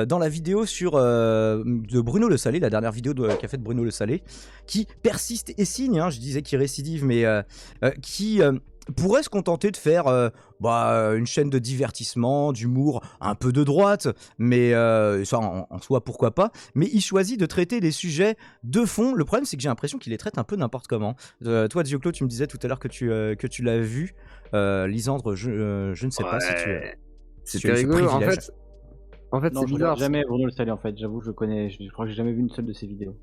dans la vidéo de Bruno Le Salé, la dernière vidéo qu'a faite Bruno Le Salé, qui persiste et signe, hein, je disais qu'il récidive, mais qui pourrait se contenter de faire une chaîne de divertissement, d'humour, un peu de droite, mais ça en soi pourquoi pas, mais il choisit de traiter des sujets de fond. Le problème c'est que j'ai l'impression qu'il les traite un peu n'importe comment. Toi Dioclo, tu me disais tout à l'heure que tu l'as vu, Lisandre, je ne sais pas si tu as C'était rigolo en fait. Non, c'est je bizarre. regarde jamais Bruno Le Salé en fait, j'avoue, je crois que j'ai jamais vu une seule de ses vidéos.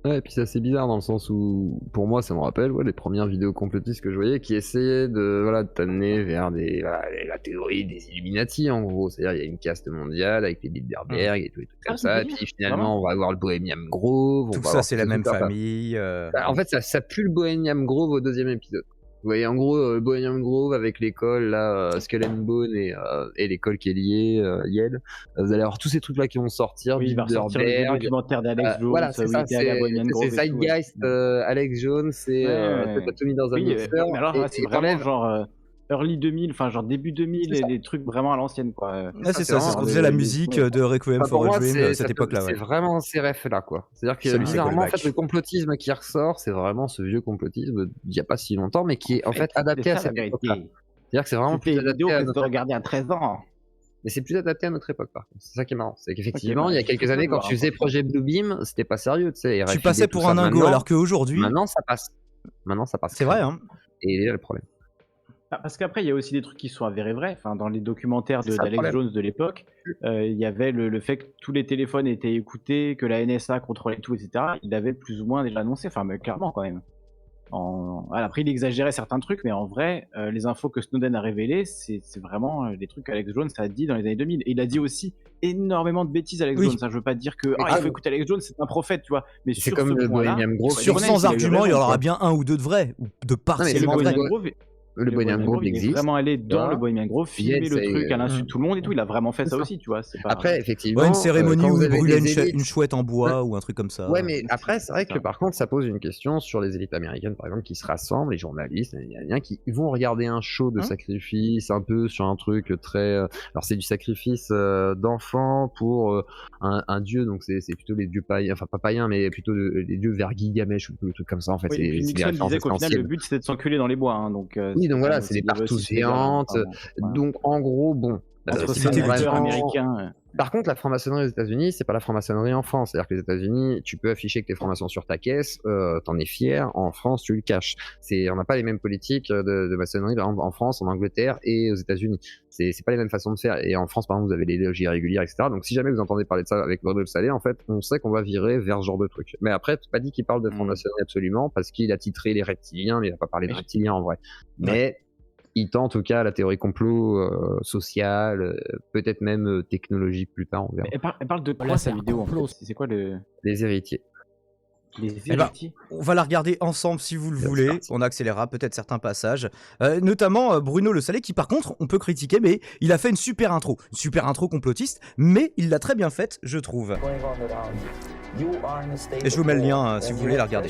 Ouais, et puis c'est assez bizarre dans le sens où, pour moi, ça me rappelle les premières vidéos complotistes que je voyais qui essayaient de t'amener vers la théorie des Illuminati en gros. C'est-à-dire, il y a une caste mondiale avec les Bilderberg et tout, et tout comme ça. Et puis finalement, on va avoir le Bohemian Grove. Tout ça, c'est la même famille. En fait, ça pue le Bohemian Grove au 2e épisode. Vous voyez, en gros, Bohemian Grove avec l'école, là, Skull and Bone et l'école qui est liée, Yale. Vous allez avoir tous ces trucs-là qui vont sortir. Oui, il va ressortir le documentaire d'Alex Jones. Voilà, c'est ça, c'est Zeitgeist, Alex Jones, c'est Tommy dans un mixeur. Mais alors, c'est vraiment genre early 2000, enfin genre début 2000, et des trucs vraiment à l'ancienne, quoi. C'est ça, c'est ce qu'on disait, la musique de Requiem for a Dream, cette époque-là. C'est vraiment ces refs-là, quoi. C'est-à-dire que bizarrement, en fait, le complotisme qui ressort, c'est vraiment ce vieux complotisme d'il n'y a pas si longtemps, mais qui est en fait adapté à cette époque-là. C'est-à-dire que c'est vraiment plus adapté à notre regarder à 13 ans. Mais c'est plus adapté à notre époque, par contre. C'est ça qui est marrant. C'est qu'effectivement, il y a quelques années, quand tu faisais Projet Bluebeam, c'était pas sérieux, tu sais. Tu passais pour un dingo, alors qu'aujourd'hui. Maintenant, ça passe. C'est vrai, hein. Et il y a le problème. Parce qu'après, il y a aussi des trucs qui sont avérés vrais. Enfin, dans les documentaires d'Alex Jones de l'époque, il y avait le fait que tous les téléphones étaient écoutés, que la NSA contrôlait tout, etc. Il avait plus ou moins déjà annoncé, enfin, mais clairement quand même. Après, il exagérait certains trucs, mais en vrai, les infos que Snowden a révélées, c'est vraiment des trucs qu'Alex Jones a dit dans les années 2000. Et il a dit aussi énormément de bêtises, Alex Jones. Je veux pas dire que il faut écouter Alex Jones, c'est un prophète, tu vois. Mais c'est comme le Bohemian Grove. Sur 100 arguments, il y en aura bien un ou deux de vrais, ou de partiellement vrais. Le Bohemian Grove existe. Il est vraiment allé dans le Bohemian Grove, filmer le truc à l'insu de tout le monde et tout. Il a vraiment fait ça aussi, tu vois. Pas... Après, effectivement. Une cérémonie où il brûlait une chouette en bois ou un truc comme ça. Ouais, mais après, c'est vrai que par contre, ça pose une question sur les élites américaines, par exemple, qui se rassemblent, les journalistes, qui vont regarder un show de sacrifice, un peu sur un truc très. Alors, c'est du sacrifice d'enfants pour un dieu, donc c'est plutôt les dieux païens, enfin pas païens, mais plutôt les dieux vers Gilgamesh ou des trucs comme ça, en fait. Oui, Nixon disait qu'au final, le but c'était de s'enculer dans les bois, hein, donc. Oui, donc voilà, c'est des partout géantes. Donc en gros, bon. C'était vraiment américain. Par contre, la franc-maçonnerie aux États-Unis, c'est pas la franc-maçonnerie en France. C'est-à-dire que les États-Unis, tu peux afficher que t'es franc-maçon sur ta caisse, t'en es fier. En France, tu le caches. On n'a pas les mêmes politiques de maçonnerie, par exemple, en France, en Angleterre et aux États-Unis. C'est pas les mêmes façons de faire. Et en France, par exemple, vous avez les loges irrégulières, etc. Donc, si jamais vous entendez parler de ça avec Bruno Le Salé, en fait, on sait qu'on va virer vers ce genre de truc. Mais après, t'as pas dit qu'il parle de franc-maçonnerie absolument, parce qu'il a titré les reptiliens, mais il a pas parlé de reptiliens en vrai. Mais il tend en tout cas à la théorie complot sociale, peut-être même technologique plus tard, on verra. Elle parle de quoi sa vidéo en fait ? C'est quoi Les héritiers. Les héritiers. On va la regarder ensemble si vous le voulez. On accélérera peut-être certains passages. Notamment Bruno Le Salé qui par contre on peut critiquer, mais il a fait une super intro complotiste, mais il l'a très bien faite, je trouve. Et je vous mets le lien si vous voulez la regarder.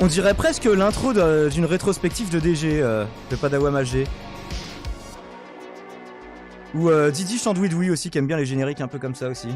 On dirait presque l'intro d'une rétrospective de DG, de Padawan Magé. Ou Didi Chandouidoui aussi, qui aime bien les génériques un peu comme ça aussi.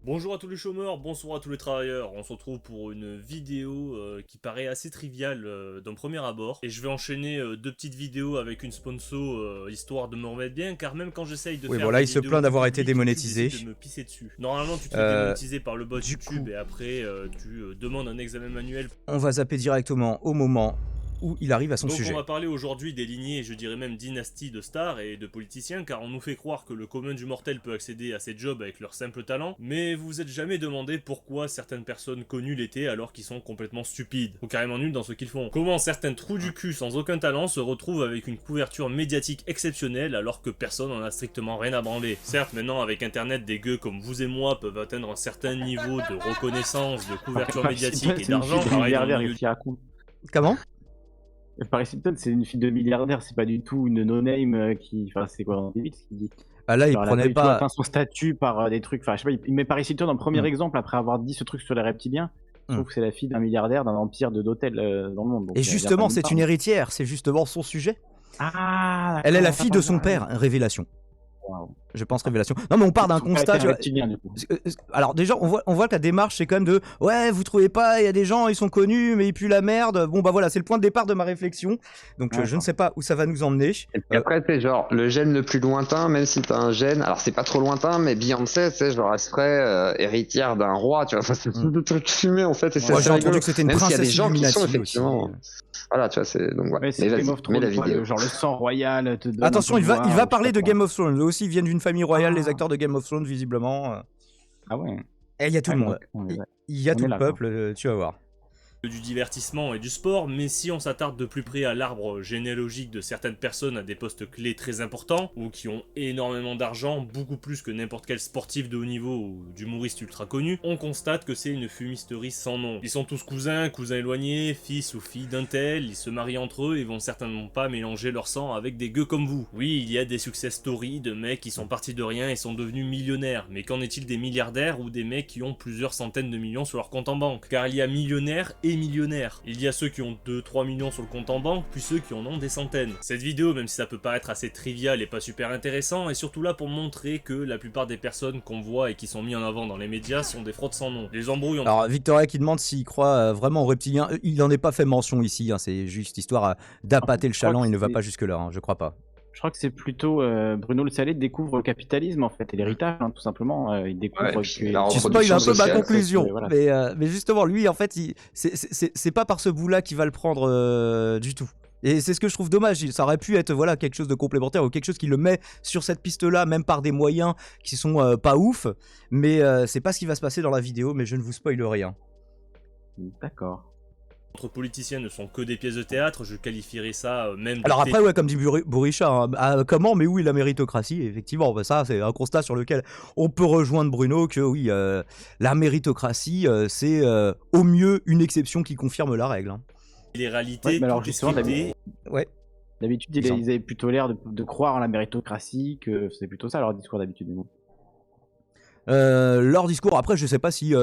Bonjour à tous les chômeurs, bonsoir à tous les travailleurs. On se retrouve pour une vidéo qui paraît assez triviale d'un premier abord. Et je vais enchaîner deux petites vidéos avec une sponsor histoire de me remettre bien, car même quand j'essaye de faire voilà, il se plaint d'avoir été démonétisé. De me pisser dessus. Normalement, tu te fais démonétiser par le boss YouTube et après tu demandes un examen manuel. On va zapper directement au moment où il arrive à son sujet. Donc on va parler aujourd'hui des lignées, je dirais même dynasties de stars et de politiciens, car on nous fait croire que le commun du mortel peut accéder à ces jobs avec leur simple talent, mais vous vous êtes jamais demandé pourquoi certaines personnes connues l'étaient alors qu'ils sont complètement stupides, ou carrément nuls dans ce qu'ils font. Comment certains trous du cul sans aucun talent se retrouvent avec une couverture médiatique exceptionnelle alors que personne n'en a strictement rien à branler. Certes, maintenant avec internet, des gueux comme vous et moi peuvent atteindre un certain niveau de reconnaissance, de couverture médiatique et d'argent, pareil dans le milieu... Comment ? Paris Hilton, c'est une fille de milliardaire, c'est pas du tout une no-name qui. Enfin, c'est quoi, on évite ce qu'il dit. Ah là, il Alors, elle a prenait du tout pas. atteint son statut par des trucs. Enfin, je sais pas, il met Paris Hilton en premier exemple après avoir dit ce truc sur les reptiliens. Je trouve que c'est la fille d'un milliardaire d'un empire d'hôtels dans le monde. Donc, Et elle vient justement, pas nulle c'est part. une héritière, c'est justement son sujet. Ah, Elle est la d'accord, fille on va de son pas père, révélation. Waouh. Je pense révélation. Non mais on part d'un Son père constat, était tu vois. reptilien, du coup. Alors déjà, on voit que la démarche c'est quand même de ouais, vous trouvez pas, il y a des gens, ils sont connus, mais ils puent la merde. Bon bah voilà, c'est le point de départ de ma réflexion. Donc je ne sais pas où ça va nous emmener. Et puis après, c'est genre le gène le plus lointain, même si t'as un gène, alors c'est pas trop lointain, mais Beyoncé, tu sais, genre elle serait héritière d'un roi, tu vois, enfin, c'est tout truc fumé en fait. Et c'est Moi assez j'ai entendu rigolo. que c'était une Même s'il y a princesse des gens qui Illuminati sont aussi. effectivement. Voilà, tu vois, c'est donc voilà. Ouais, c'est Mais Game vas-y, of mets la Thrones, quoi, vidéo. genre le sang royal te donne. Attention, un peu il de va pouvoir, parler je de sais pas Game of Thrones. Eux aussi, ils viennent d'une famille royale, les Ah. acteurs de Game of Thrones visiblement. quoi. Ah ouais. Et il y a tout le monde. Donc, Il y a on tout est le là, peuple, tu vas voir. Du divertissement et du sport, mais si on s'attarde de plus près à l'arbre généalogique de certaines personnes à des postes clés très importants, ou qui ont énormément d'argent, beaucoup plus que n'importe quel sportif de haut niveau ou d'humoriste ultra connu, on constate que c'est une fumisterie sans nom. Ils sont tous cousins, cousins éloignés, fils ou filles d'un tel, ils se marient entre eux et vont certainement pas mélanger leur sang avec des gueux comme vous. Oui, il y a des success stories de mecs qui sont partis de rien et sont devenus millionnaires, mais qu'en est-il des milliardaires ou des mecs qui ont plusieurs centaines de millions sur leur compte en banque? Car il y a millionnaires et millionnaires. Il y a ceux qui ont 2-3 millions sur le compte en banque, puis ceux qui en ont des centaines. Cette vidéo, même si ça peut paraître assez trivial et pas super intéressant, est surtout là pour montrer que la plupart des personnes qu'on voit et qui sont mis en avant dans les médias sont des fraudes sans nom. Les embrouilles entre... Alors Victoria qui demande s'il croit vraiment aux reptiliens. Il n'en est pas fait mention ici, hein, c'est juste histoire d'appâter le chaland, il ne va pas jusque là, hein, je crois pas. Je crois que c'est plutôt Bruno Le Salé découvre le capitalisme en fait et l'héritage, hein, tout simplement. Il découvre Ouais, que. la Tu reproduction spoil un peu ma sociale, conclusion, voilà. mais justement lui en fait c'est pas par ce bout-là qu'il va le prendre du tout. Et c'est ce que je trouve dommage, ça aurait pu être voilà quelque chose de complémentaire ou quelque chose qui le met sur cette piste-là, même par des moyens qui sont pas ouf, mais c'est pas ce qui va se passer dans la vidéo, mais je ne vous spoil rien. D'accord. politiciens ne sont que des pièces de théâtre, je qualifierais ça même de Alors après, ouais, comme dit Bouricha, hein, comment, mais oui, la méritocratie, effectivement, bah ça, c'est un constat sur lequel on peut rejoindre Bruno, que oui, la méritocratie, c'est au mieux une exception qui confirme la règle. Hein. les réalités, Ouais, mais alors tout est justement, scripté. Ouais. D'habitude, ils avaient plutôt l'air de croire en la méritocratie, que c'est plutôt ça leur discours d'habitude. Leur discours, après je sais pas si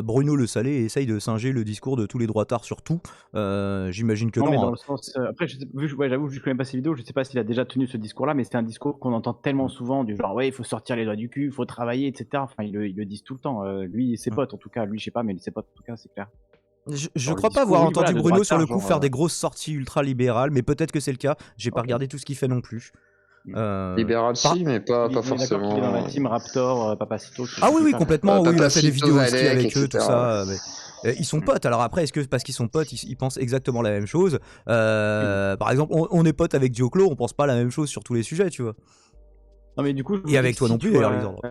Bruno Le Salé essaye de singer le discours de tous les droitards sur tout, j'imagine que non. Mais dans hein. le sens, après j'avoue je connais pas ces vidéos, je sais pas s'il a déjà tenu ce discours là, mais c'est un discours qu'on entend tellement souvent du genre ouais il faut sortir les doigts du cul, il faut travailler, etc. Enfin ils le disent tout le temps, lui et ses potes en tout cas, lui je sais pas mais ses potes en tout cas c'est clair. Je crois pas avoir entendu Bruno sur le coup faire des grosses sorties ultra libérales, mais peut-être que c'est le cas, j'ai pas regardé tout ce qu'il fait non plus. Libéral si, mais pas forcément. Il est dans la team Raptor, Papacito. Ah oui, complètement, oui, il a fait des vidéos aussi avec eux, etc. tout ça. Mais, ils sont potes, alors après, est-ce que parce qu'ils sont potes, ils pensent exactement la même chose Par exemple, on est potes avec Dioclo, on pense pas la même chose sur tous les sujets, tu vois. Non, mais du coup, et avec toi non plus, d'ailleurs, Lisandre.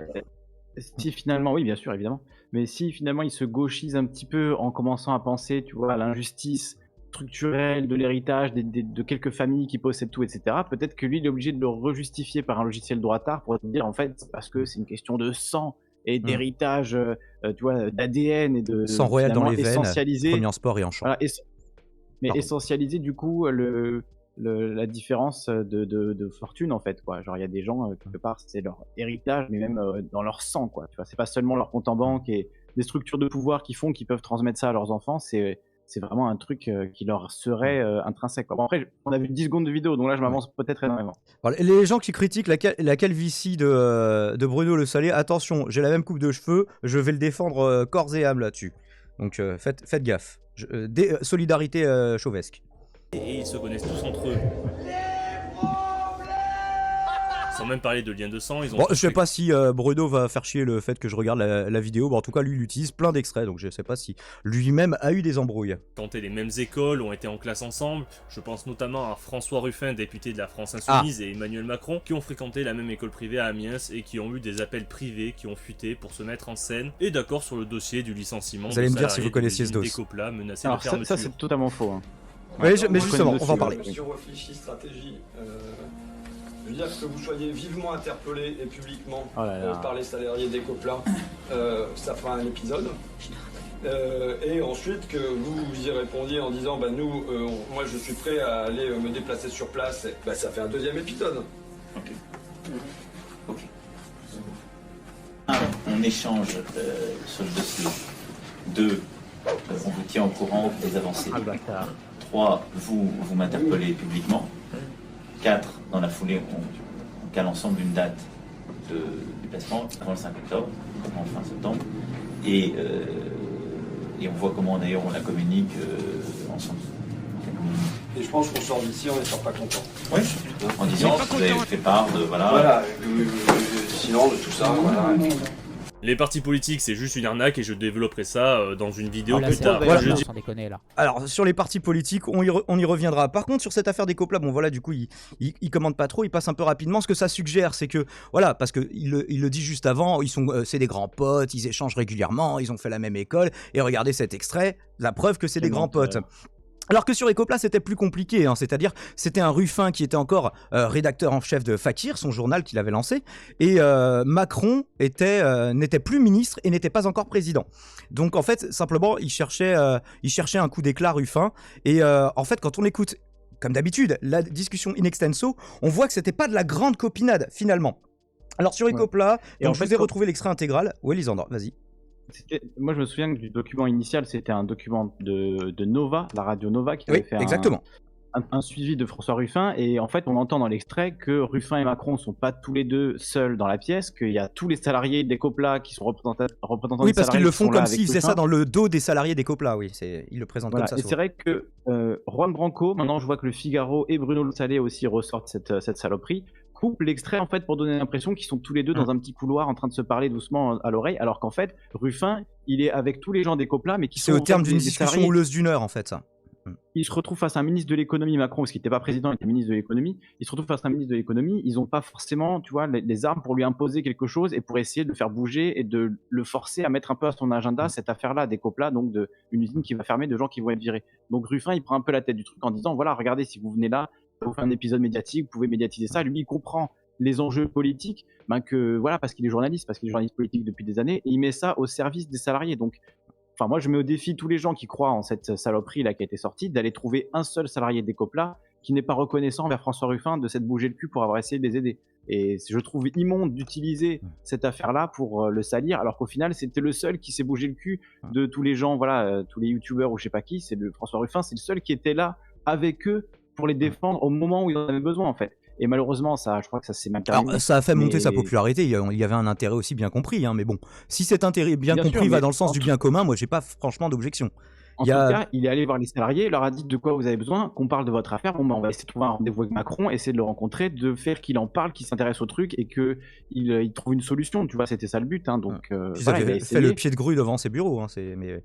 Si finalement, oui, bien sûr, évidemment. Mais si finalement il se gauchise un petit peu en commençant à penser, tu vois, à l'injustice structurelle de l'héritage de quelques familles qui possèdent tout, etc. Peut-être que lui, il est obligé de le rejustifier par un logiciel droitard pour dire en fait, c'est parce que c'est une question de sang et d'héritage, tu vois, d'ADN et de sang royal dans les veines, premier en sport et en chant. Voilà, mais essentialiser du coup la différence de fortune en fait, quoi. Genre il y a des gens quelque part c'est leur héritage, mais même dans leur sang, quoi. Tu vois, c'est pas seulement leur compte en banque et des structures de pouvoir qu'ils peuvent transmettre ça à leurs enfants. C'est vraiment un truc qui leur serait intrinsèque, quoi. Bon, après, on a vu 10 secondes de vidéo, donc là, je m'avance peut-être énormément. Alors, les gens qui critiquent la calvitie de Bruno Le Salé, attention, j'ai la même coupe de cheveux, je vais le défendre corps et âme là-dessus. Donc, faites gaffe. Solidarité chauvesque. Et ils se connaissent tous entre eux. Sans même parler de liens de sang, ils ont... Bon, je sais pas si Bruno va faire chier le fait que je regarde la vidéo, bon, en tout cas lui il utilise plein d'extraits, donc je sais pas si lui-même a eu des embrouilles. Tenté les mêmes écoles, ont été en classe ensemble, je pense notamment à François Ruffin, député de la France Insoumise, et Emmanuel Macron, qui ont fréquenté la même école privée à Amiens et qui ont eu des appels privés qui ont fuité pour se mettre en scène, et d'accord sur le dossier du licenciement. Vous allez me dire si vous connaissiez ce dossier. Alors ça c'est totalement faux. Hein. Ouais, mais justement, on va en parler. Monsieur réfléchit stratégie. Je veux dire que vous soyez vivement interpellé et publiquement par les salariés d'Ecopla, ça fera un épisode. et ensuite que vous y répondiez en disant nous, moi je suis prêt à aller me déplacer sur place, ça fait un deuxième épisode. Ok. Un, on échange sur le dossier. 2, on vous tient au courant des avancées. 3, vous m'interpellez publiquement. 4, dans la foulée, on cale ensemble une date de déplacement avant le 5 octobre, en fin septembre. Et on voit comment d'ailleurs on la communique ensemble. Et je pense qu'on sort d'ici, on ne sort pas content. Oui, en disant que vous avez fait part de Sinon de tout ça, voilà. Les partis politiques, c'est juste une arnaque et je développerai ça dans une vidéo là, plus c'est tard. voilà, Je dis- sans déconner là. Alors sur les partis politiques, on y reviendra. Par contre sur cette affaire des coplas, bon voilà, du coup il commente pas trop, il passe un peu rapidement. Ce que ça suggère, c'est que voilà, parce que il le dit juste avant, c'est des grands potes, ils échangent régulièrement, ils ont fait la même école. Et regardez cet extrait, la preuve que c'est des grands potes. Alors que sur Ecopla, c'était plus compliqué, c'est-à-dire c'était un Ruffin qui était encore rédacteur en chef de Fakir, son journal qu'il avait lancé, et Macron n'était plus ministre et n'était pas encore président. Donc en fait, simplement, il cherchait un coup d'éclat Ruffin, et en fait, quand on écoute, comme d'habitude, la discussion in extenso, on voit que c'était pas de la grande copinade, finalement. Alors sur Ecopla, Et donc en je fait, vous ai quand- retrouvé l'extrait intégral. Oui, Lisandre, vas-y. Moi, je me souviens que du document initial, c'était un document de Nova, la radio Nova, qui avait Oui, fait exactement. un suivi de François Ruffin. Et en fait, on entend dans l'extrait que Ruffin et Macron sont pas tous les deux seuls dans la pièce, qu'il y a tous les salariés d'Ecopla qui sont représentants Oui, des parce qu'ils salariés le qui font sont là comme avec s'ils faisaient Ruffin. ça dans le dos des salariés d'Ecopla, oui. Ils le présentent Voilà. comme ça. Et c'est vrai que Juan Branco, maintenant je vois que le Figaro et Bruno Le Salé aussi ressortent cette saloperie, coupe l'extrait en fait pour donner l'impression qu'ils sont tous les deux dans un petit couloir en train de se parler doucement à l'oreille, alors qu'en fait Ruffin il est avec tous les gens d'Ecopla, mais qui C'est sont au en terme fait d'une des discussion salariés. houleuse d'une heure, en fait, ça. Il se retrouve face à un ministre de l'économie, Macron, parce qu'il n'était pas président, il était ministre de l'économie. Il se retrouve face à un ministre de l'économie. Ils n'ont pas forcément, tu vois, les armes pour lui imposer quelque chose et pour essayer de le faire bouger et de le forcer à mettre un peu à son agenda cette affaire-là d'Ecopla, donc une usine qui va fermer, de gens qui vont être virés. Donc Ruffin, il prend un peu la tête du truc en disant voilà, regardez, si vous venez là, vous faites un épisode médiatique, vous pouvez médiatiser ça. Lui, il comprend les enjeux politiques, que voilà, parce qu'il est journaliste politique depuis des années, et il met ça au service des salariés. Donc enfin, moi, je mets au défi tous les gens qui croient en cette saloperie là qui a été sortie, d'aller trouver un seul salarié d'Ecopla qui n'est pas reconnaissant envers François Ruffin de s'être bougé le cul pour avoir essayé de les aider. Et je trouve immonde d'utiliser cette affaire-là pour le salir, alors qu'au final, c'était le seul qui s'est bougé le cul de tous les gens, voilà, tous les youtubeurs ou je sais pas qui. François Ruffin, c'est le seul qui était là avec eux pour les défendre au moment où ils en avaient besoin, en fait. Et malheureusement, je crois que ça s'est mal terminé. Alors, ça a fait monter Mais- sa popularité. Il y avait un intérêt aussi bien compris, mais bon. Si cet intérêt bien Bien compris sûr, va mais dans le sens en du tout- bien commun, moi, j'ai pas franchement d'objection. En Il y a- tout cas, il est allé voir les salariés, il leur a dit de quoi vous avez besoin, qu'on parle de votre affaire. Bon, on va essayer de trouver un rendez-vous avec Macron, essayer de le rencontrer, de faire qu'il en parle, qu'il s'intéresse au truc et qu'il trouve une solution. Tu vois, c'était ça le but. Donc, Puis voilà, ça il a fait essayé. le pied de grue devant ses bureaux. Mais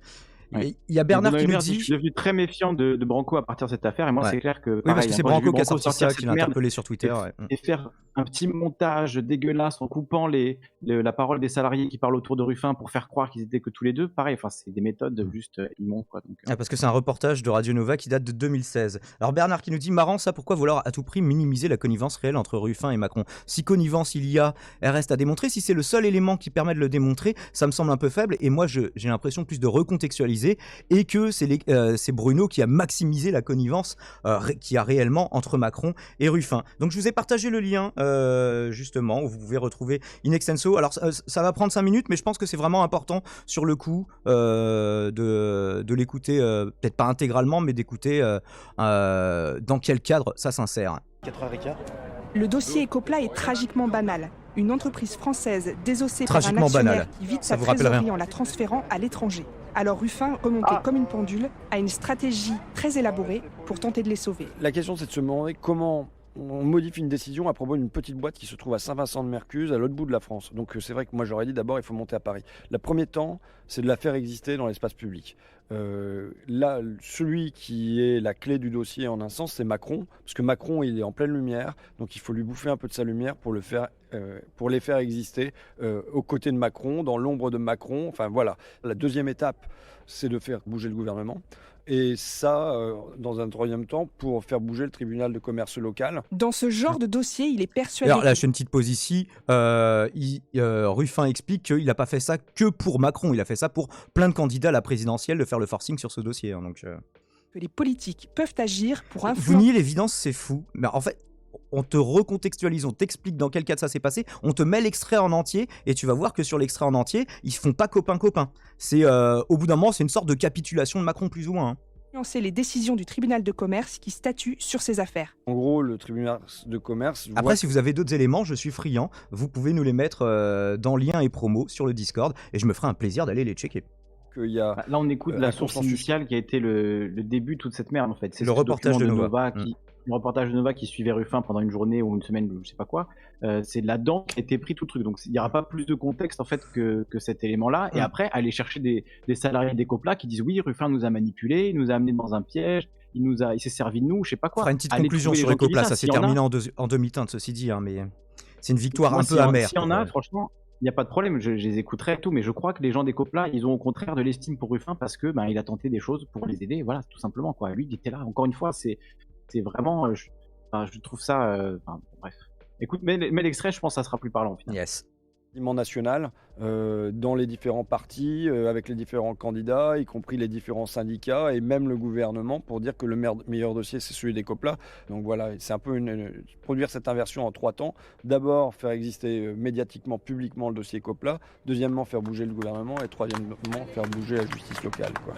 Ouais. il y a Bernard Bruno qui Le nous Maire dit, dit. je suis devenu très méfiant de Branco à partir de cette affaire. Et moi, Ouais. c'est clair que. Oui, parce pareil, que hein, c'est quand j'ai vu Branco qui a sorti sortir ça, cette qui l'a merde, interpellé sur Twitter. et faire un petit montage dégueulasse en coupant la parole des salariés qui parlent autour de Ruffin pour faire croire qu'ils étaient que tous les deux. Pareil, enfin, c'est des méthodes juste immondes, quoi. Donc, Parce que c'est un reportage de Radio Nova qui date de 2016. Alors Bernard qui nous dit marrant ça, pourquoi vouloir à tout prix minimiser la connivence réelle entre Ruffin et Macron? Si connivence il y a, elle reste à démontrer. Si c'est le seul élément qui permet de le démontrer, ça me semble un peu faible. Et moi j'ai l'impression plus de recontextualiser et que c'est Bruno qui a maximisé la connivence qu'il y a réellement entre Macron et Ruffin. Donc je vous ai partagé le lien justement où vous pouvez retrouver in extenso. Alors ça va prendre 5 minutes, mais je pense que c'est vraiment important sur le coup de l'écouter, peut-être pas intégralement, mais d'écouter dans quel cadre ça s'insère. 4h15. Le dossier Ecopla est tragiquement banal. Une entreprise française désossée par un Tragiquement actionnaire banal. qui vide Ça sa vous rappelle trésorerie rien. en la transférant à l'étranger. Alors Ruffin, remonté comme une pendule, a une stratégie très élaborée pour tenter de les sauver. La question, c'est de se demander comment on modifie une décision à propos d'une petite boîte qui se trouve à Saint-Vincent-de-Mercuse, à l'autre bout de la France. Donc c'est vrai que moi j'aurais dit d'abord il faut monter à Paris. Le premier temps, c'est de la faire exister dans l'espace public. Là, celui qui est la clé du dossier en un sens, c'est Macron, parce que Macron il est en pleine lumière, donc il faut lui bouffer un peu de sa lumière pour les faire exister aux côtés de Macron, dans l'ombre de Macron. Enfin voilà. La deuxième étape, c'est de faire bouger le gouvernement. Et ça, dans un troisième temps, pour faire bouger le tribunal de commerce local. Dans ce genre de dossier, il est persuadé... Alors là, je fais une petite pause ici. Ruffin explique qu'il n'a pas fait ça que pour Macron, il a fait ça pour plein de candidats à la présidentielle de faire le forcing sur ce dossier. Hein, donc, que les politiques peuvent agir pour influencer... Vous niez l'évidence, c'est fou. Mais en fait, on te recontextualise, on t'explique dans quel cadre ça s'est passé, on te met l'extrait en entier, et tu vas voir que sur l'extrait en entier, ils se font pas copain-copain. C'est, au bout d'un moment, c'est une sorte de capitulation de Macron, plus ou moins. Hein. Influencer les décisions du tribunal de commerce qui statue sur ces affaires. En gros, le tribunal de commerce... Après, si vous avez d'autres éléments, je suis friand, vous pouvez nous les mettre dans lien et promo sur le Discord, et je me ferai un plaisir d'aller les checker. Là, on écoute la source initiale qui a été le début de toute cette merde, en fait. C'est le reportage de Nova. Le reportage de Nova qui suivait Ruffin pendant une journée ou une semaine, je sais pas quoi. C'est là-dedans qu'a été pris tout le truc. Donc il n'y aura pas plus de contexte en fait que cet élément-là. Et après, aller chercher des salariés d'Ecopla qui disent oui, Ruffin nous a manipulés, il nous a amenés dans un piège, il s'est servi de nous, je sais pas quoi. On fera une petite conclusion sur Ecopla, ça s'est terminé en demi-teinte, ceci dit, hein, mais c'est une victoire un peu amère. S'il y en a, franchement, il n'y a pas de problème, je les écouterai et tout, mais je crois que les gens d'Ecopla, ils ont au contraire de l'estime pour Ruffin parce que il a tenté des choses pour les aider, voilà, tout simplement, quoi. Lui, il était là, encore une fois, c'est vraiment, je trouve ça, bref. Écoute, mets l'extrait, je pense que ça sera plus parlant au final. Yes. National, dans les différents partis, avec les différents candidats, y compris les différents syndicats et même le gouvernement, pour dire que le meilleur dossier c'est celui d'Ecopla. Donc voilà, c'est un peu produire cette inversion en 3 temps. D'abord faire exister médiatiquement, publiquement le dossier Ecopla. Deuxièmement, faire bouger le gouvernement. Et troisièmement, faire bouger la justice locale, quoi.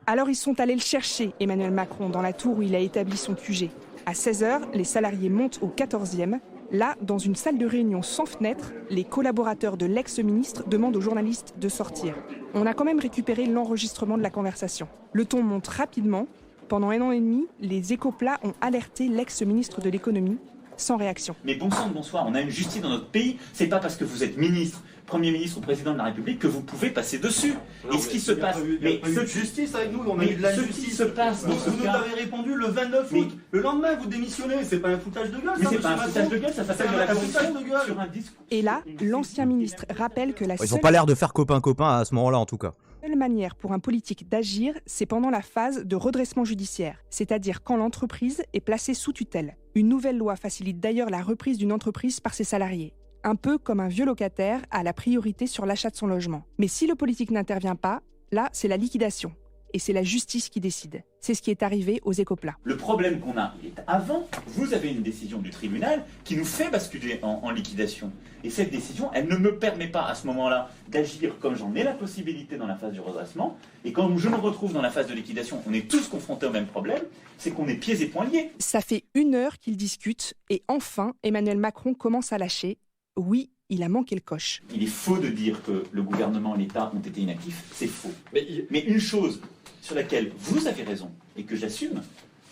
Alors ils sont allés le chercher, Emmanuel Macron, dans la tour où il a établi son QG. À 16h, les salariés montent au 14e. Là, dans une salle de réunion sans fenêtre, les collaborateurs de l'ex-ministre demandent aux journalistes de sortir. On a quand même récupéré l'enregistrement de la conversation. Le ton monte rapidement. Pendant 1 an et demi, les Ecopla ont alerté l'ex-ministre de l'économie, sans réaction. Mais bon sang de bonsoir, on a une justice dans notre pays, c'est pas parce que vous êtes ministre, Premier ministre ou président de la République que vous pouvez passer dessus. Non, et ce qui se passe, mais ce justice avec nous, on a eu de la justice. Qui se passe dans ce vous nous cas... avez répondu le 29 août. Le lendemain, vous démissionnez. C'est pas un foutage de gueule. Mais c'est pas un foutage de gueule, ça s'appelle de la corruption de gueule. Sur un discours. Et là, l'ancien ministre rappelle que la Ils n'ont pas l'air de faire copain-copain à ce moment-là, en tout cas. La seule manière pour un politique d'agir, c'est pendant la phase de redressement judiciaire, c'est-à-dire quand l'entreprise est placée sous tutelle. Une nouvelle loi facilite d'ailleurs la reprise d'une entreprise par ses salariés. Un peu comme un vieux locataire a la priorité sur l'achat de son logement. Mais si le politique n'intervient pas, là, c'est la liquidation. Et c'est la justice qui décide. C'est ce qui est arrivé aux Ecopla. Le problème qu'on a, il est avant, vous avez une décision du tribunal qui nous fait basculer en liquidation. Et cette décision, elle ne me permet pas à ce moment-là d'agir comme j'en ai la possibilité dans la phase du redressement. Et quand je me retrouve dans la phase de liquidation, on est tous confrontés au même problème, c'est qu'on est pieds et poings liés. Ça fait 1 heure qu'ils discutent et enfin, Emmanuel Macron commence à lâcher. Oui, il a manqué le coche. Il est faux de dire que le gouvernement et l'État ont été inactifs, c'est faux. Mais une chose sur laquelle vous avez raison et que j'assume,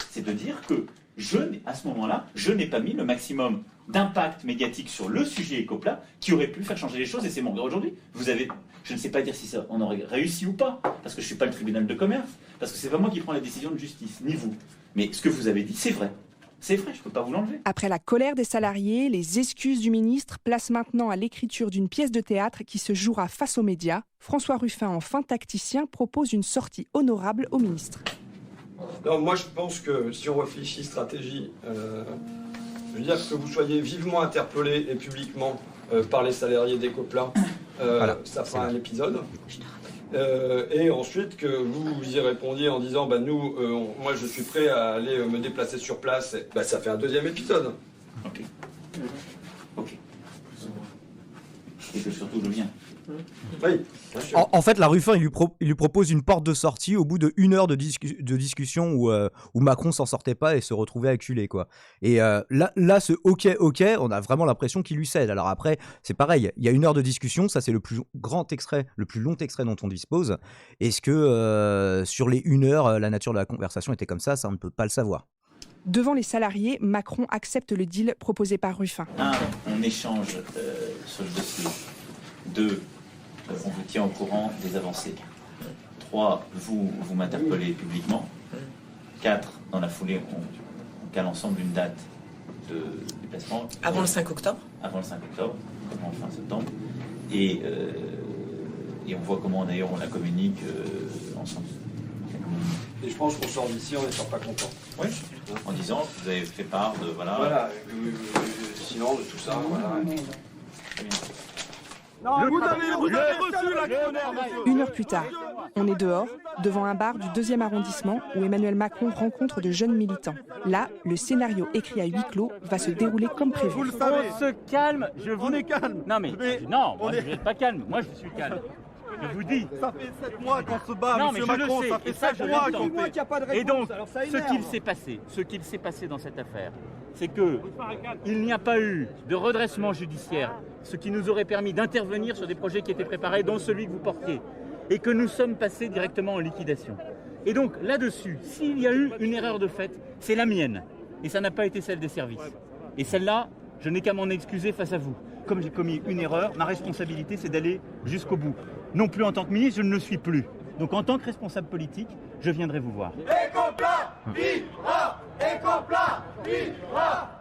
c'est de dire que à ce moment-là, je n'ai pas mis le maximum d'impact médiatique sur le sujet Ecopla qui aurait pu faire changer les choses et c'est mon regret aujourd'hui. Je ne sais pas dire si on aurait réussi ou pas, parce que je ne suis pas le tribunal de commerce, parce que c'est pas moi qui prends la décision de justice, ni vous. Mais ce que vous avez dit, c'est vrai. C'est vrai, je ne peux pas vous l'enlever. Après la colère des salariés, les excuses du ministre placent maintenant à l'écriture d'une pièce de théâtre qui se jouera face aux médias. François Ruffin, en fin tacticien, propose une sortie honorable au ministre. Non, moi je pense que si on réfléchit stratégie, je veux dire que vous soyez vivement interpellé et publiquement par les salariés d'Ecopla, voilà, ça fera un épisode. Et ensuite que vous y répondiez en disant nous, moi je suis prêt à aller me déplacer sur place, ça fait un 2e épisode. Ok. Et que surtout je viens. Oui, bien sûr. En fait, la Ruffin, il lui propose une porte de sortie au bout de 1 heure de discussion où Macron s'en sortait pas et se retrouvait acculé, quoi. Et là, ce ok, on a vraiment l'impression qu'il lui cède. Alors après, c'est pareil, il y a 1 heure de discussion, ça c'est le plus long extrait dont on dispose. Est-ce que sur les 1 heure, la nature de la conversation était comme ça on ne peut pas le savoir. Devant les salariés, Macron accepte le deal proposé par Ruffin. 1. On échange sur le dossier. 2. On vous tient au courant des avancées. 3. Vous m'interpellez publiquement. 4. Dans la foulée, on cale ensemble une date de déplacement. Avant le 5 octobre. Avant le 5 octobre, en fin septembre. Et et on voit comment d'ailleurs on la communique ensemble. Et je pense qu'on sort d'ici en n'étant pas content. Oui, en disant que vous avez fait part de Voilà, sinon de tout ça, voilà. Très bien. Vous avez reçu la Une heure plus tard, on est dehors, devant un bar du 2e arrondissement où Emmanuel Macron rencontre de jeunes militants. Là, le scénario écrit à huis clos va se dérouler comme prévu. Vous le savez. On se calme, On est calme. Non mais, non, moi je vais être pas calme, moi je suis calme. Je vous dis. Ça fait 7 mois qu'on se bat, Non, monsieur mais je Macron, le sais, ça fait et ça, 7 je mois l'entends. qu'on fait. Et donc, ce qu'il s'est passé dans cette affaire, c'est que il n'y a pas eu de redressement judiciaire, ce qui nous aurait permis d'intervenir sur des projets qui étaient préparés, dont celui que vous portiez, et que nous sommes passés directement en liquidation. Et donc, là-dessus, s'il y a eu une erreur de fait, c'est la mienne, et ça n'a pas été celle des services. Et celle-là, je n'ai qu'à m'en excuser face à vous. Comme j'ai commis une erreur, ma responsabilité, c'est d'aller jusqu'au bout. Non plus en tant que ministre, je ne le suis plus. Donc en tant que responsable politique, je viendrai vous voir. Écopla, vivra. Écopla, vivra.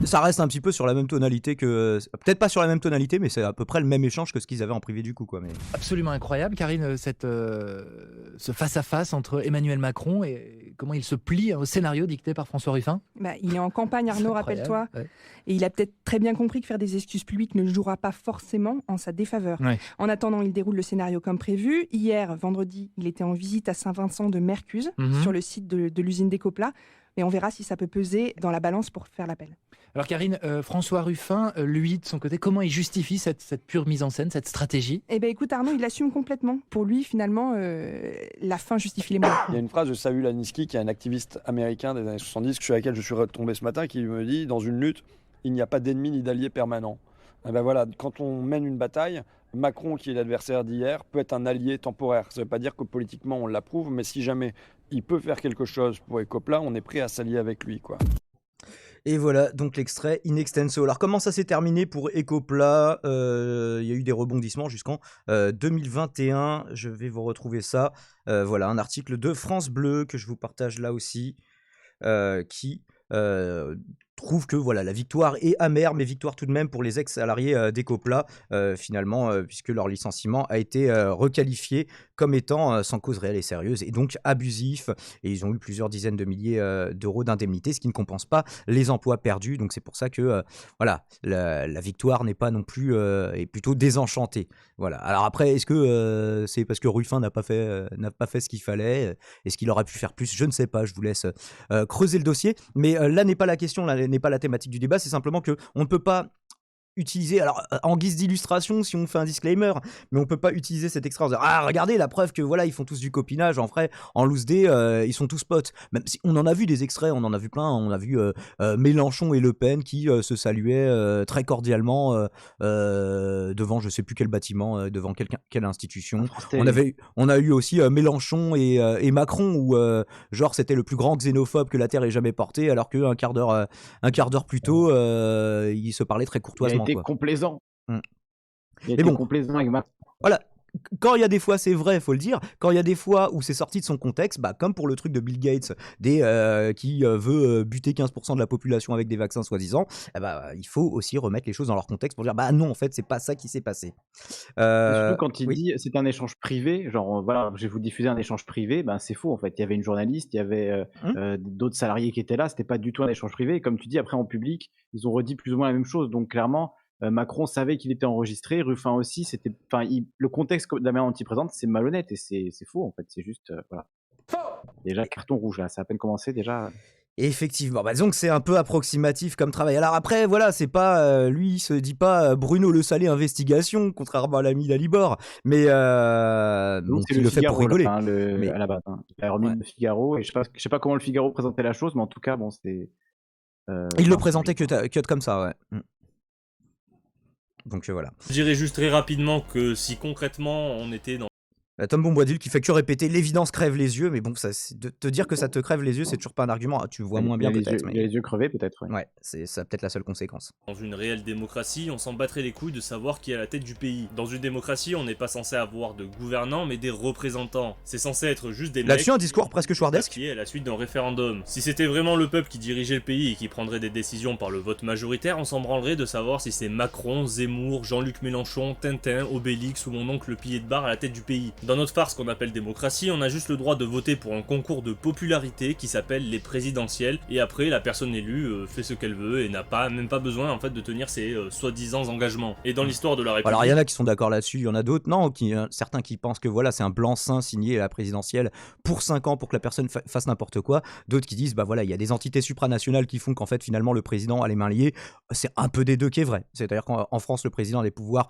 Ça reste un petit peu sur la même tonalité que... Peut-être pas sur la même tonalité, mais c'est à peu près le même échange que ce qu'ils avaient en privé du coup, quoi. Mais... Absolument incroyable, Karine, ce face-à-face entre Emmanuel Macron et comment il se plie au scénario dicté par François Ruffin. Il est en campagne, Arnaud, rappelle-toi. Ouais. Et il a peut-être très bien compris que faire des excuses publiques ne jouera pas forcément en sa défaveur. Ouais. En attendant, il déroule le scénario comme prévu. Hier, vendredi, il était en visite à Saint-Vincent de Mercuse, sur le site de l'usine d'Ecopla. Et on verra si ça peut peser dans la balance pour faire l'appel. Alors Karine, François Ruffin, lui, de son côté, comment il justifie cette pure mise en scène, cette stratégie ? Eh bien écoute Arnaud, il l'assume complètement. Pour lui, finalement, la fin justifie les moyens. Il y a une phrase de Saül Alinsky, qui est un activiste américain des années 70, sur laquelle je suis retombé ce matin, qui me dit, dans une lutte, il n'y a pas d'ennemi ni d'allié permanent. Et ben voilà, quand on mène une bataille, Macron, qui est l'adversaire d'hier, peut être un allié temporaire. Ça ne veut pas dire que politiquement on l'approuve, mais si jamais il peut faire quelque chose pour Ecopla, on est prêt à s'allier avec lui, quoi. Et voilà, donc l'extrait in extenso. Alors comment ça s'est terminé pour Ecopla ? Il y a eu des rebondissements jusqu'en 2021. Je vais vous retrouver ça. Voilà, un article de France Bleu que je vous partage là aussi, qui trouve que voilà, la victoire est amère, mais victoire tout de même pour les ex-salariés d'Ecopla, finalement, puisque leur licenciement a été requalifié comme étant sans cause réelle et sérieuse, et donc abusif, et ils ont eu plusieurs dizaines de milliers d'euros d'indemnité, ce qui ne compense pas les emplois perdus, donc c'est pour ça que voilà, la victoire n'est pas non plus, est plutôt désenchantée. Voilà. Alors après, est-ce que c'est parce que Ruffin n'a pas fait ce qu'il fallait ? Est-ce qu'il aurait pu faire plus ? Je ne sais pas, je vous laisse creuser le dossier, mais là n'est pas la question, là n'est pas la thématique du débat, c'est simplement que on ne peut pas utiliser, alors en guise d'illustration si on fait un disclaimer, mais on peut pas utiliser cet extrait en disant ah regardez la preuve que voilà ils font tous du copinage, en vrai en loose day ils sont tous potes, même si on en a vu des extraits, on en a vu plein, on a vu Mélenchon et Le Pen qui se saluaient très cordialement devant je sais plus quel bâtiment, devant quelle institution. On a eu aussi Mélenchon et Macron où genre c'était le plus grand xénophobe que la Terre ait jamais porté, alors qu'un quart d'heure plus tôt ils se parlaient très courtoisement. Il a été complaisant. Il a Mais été bon, complaisant avec Macron. voilà. Quand il y a des fois, c'est vrai, faut le dire. Quand il y a des fois où c'est sorti de son contexte, bah, comme pour le truc de Bill Gates, qui veut buter 15% de la population avec des vaccins soi-disant, il faut aussi remettre les choses dans leur contexte pour dire bah non, en fait, c'est pas ça qui s'est passé. Surtout quand il dit c'est un échange privé, genre voilà, je vais vous diffuser un échange privé, ben c'est faux en fait. Il y avait une journaliste, il y avait d'autres salariés qui étaient là, c'était pas du tout un échange privé. Et comme tu dis, après en public, ils ont redit plus ou moins la même chose. Donc clairement, Macron savait qu'il était enregistré, Ruffin aussi. C'était, le contexte de la manière dont il présente, c'est malhonnête et c'est faux en fait. C'est juste voilà. Déjà carton rouge là, ça a à peine commencé déjà. Effectivement, disons que c'est un peu approximatif comme travail. Alors après, voilà, c'est pas lui, il se dit pas Bruno Le Salé investigation, contrairement à l'ami Dalibor, mais donc il le fait pour rigoler. À la base, il a remis le Figaro et je sais pas comment le Figaro présentait la chose, mais en tout cas, bon, c'était. Il le présentait cut comme ça, ouais. Donc voilà. Je dirais juste très rapidement que si concrètement on était dans Tom Bombadil qui fait que répéter l'évidence crève les yeux, mais bon, te dire que ça te crève les yeux, c'est toujours pas un argument. Tu vois moins bien peut-être. Il y a les yeux crevés peut-être. Ouais, c'est ça peut-être la seule conséquence. Dans une réelle démocratie, on s'en battrait les couilles de savoir qui est à la tête du pays. Dans une démocratie, on n'est pas censé avoir de gouvernants, mais des représentants. C'est censé être juste des mecs... Là-dessus, un discours presque chouardesque. Qui est à la suite d'un référendum. Si c'était vraiment le peuple qui dirigeait le pays et qui prendrait des décisions par le vote majoritaire, on s'en branlerait de savoir si c'est Macron, Zemmour, Jean-Luc Mélenchon, Tintin, Obélix ou mon oncle le pilier de barre à la tête du pays. Dans notre farce qu'on appelle démocratie, on a juste le droit de voter pour un concours de popularité qui s'appelle les présidentielles, et après la personne élue fait ce qu'elle veut et n'a même pas besoin en fait de tenir ses soi-disant engagements. Et dans l'histoire de la République... Alors il y en a qui sont d'accord là-dessus, il y en a d'autres non, certains qui pensent que voilà c'est un blanc-seing signé à la présidentielle pour 5 ans pour que la personne fasse n'importe quoi, d'autres qui disent bah voilà il y a des entités supranationales qui font qu'en fait finalement le président a les mains liées, c'est un peu des deux qui est vrai, c'est-à-dire qu'en France le président a des pouvoirs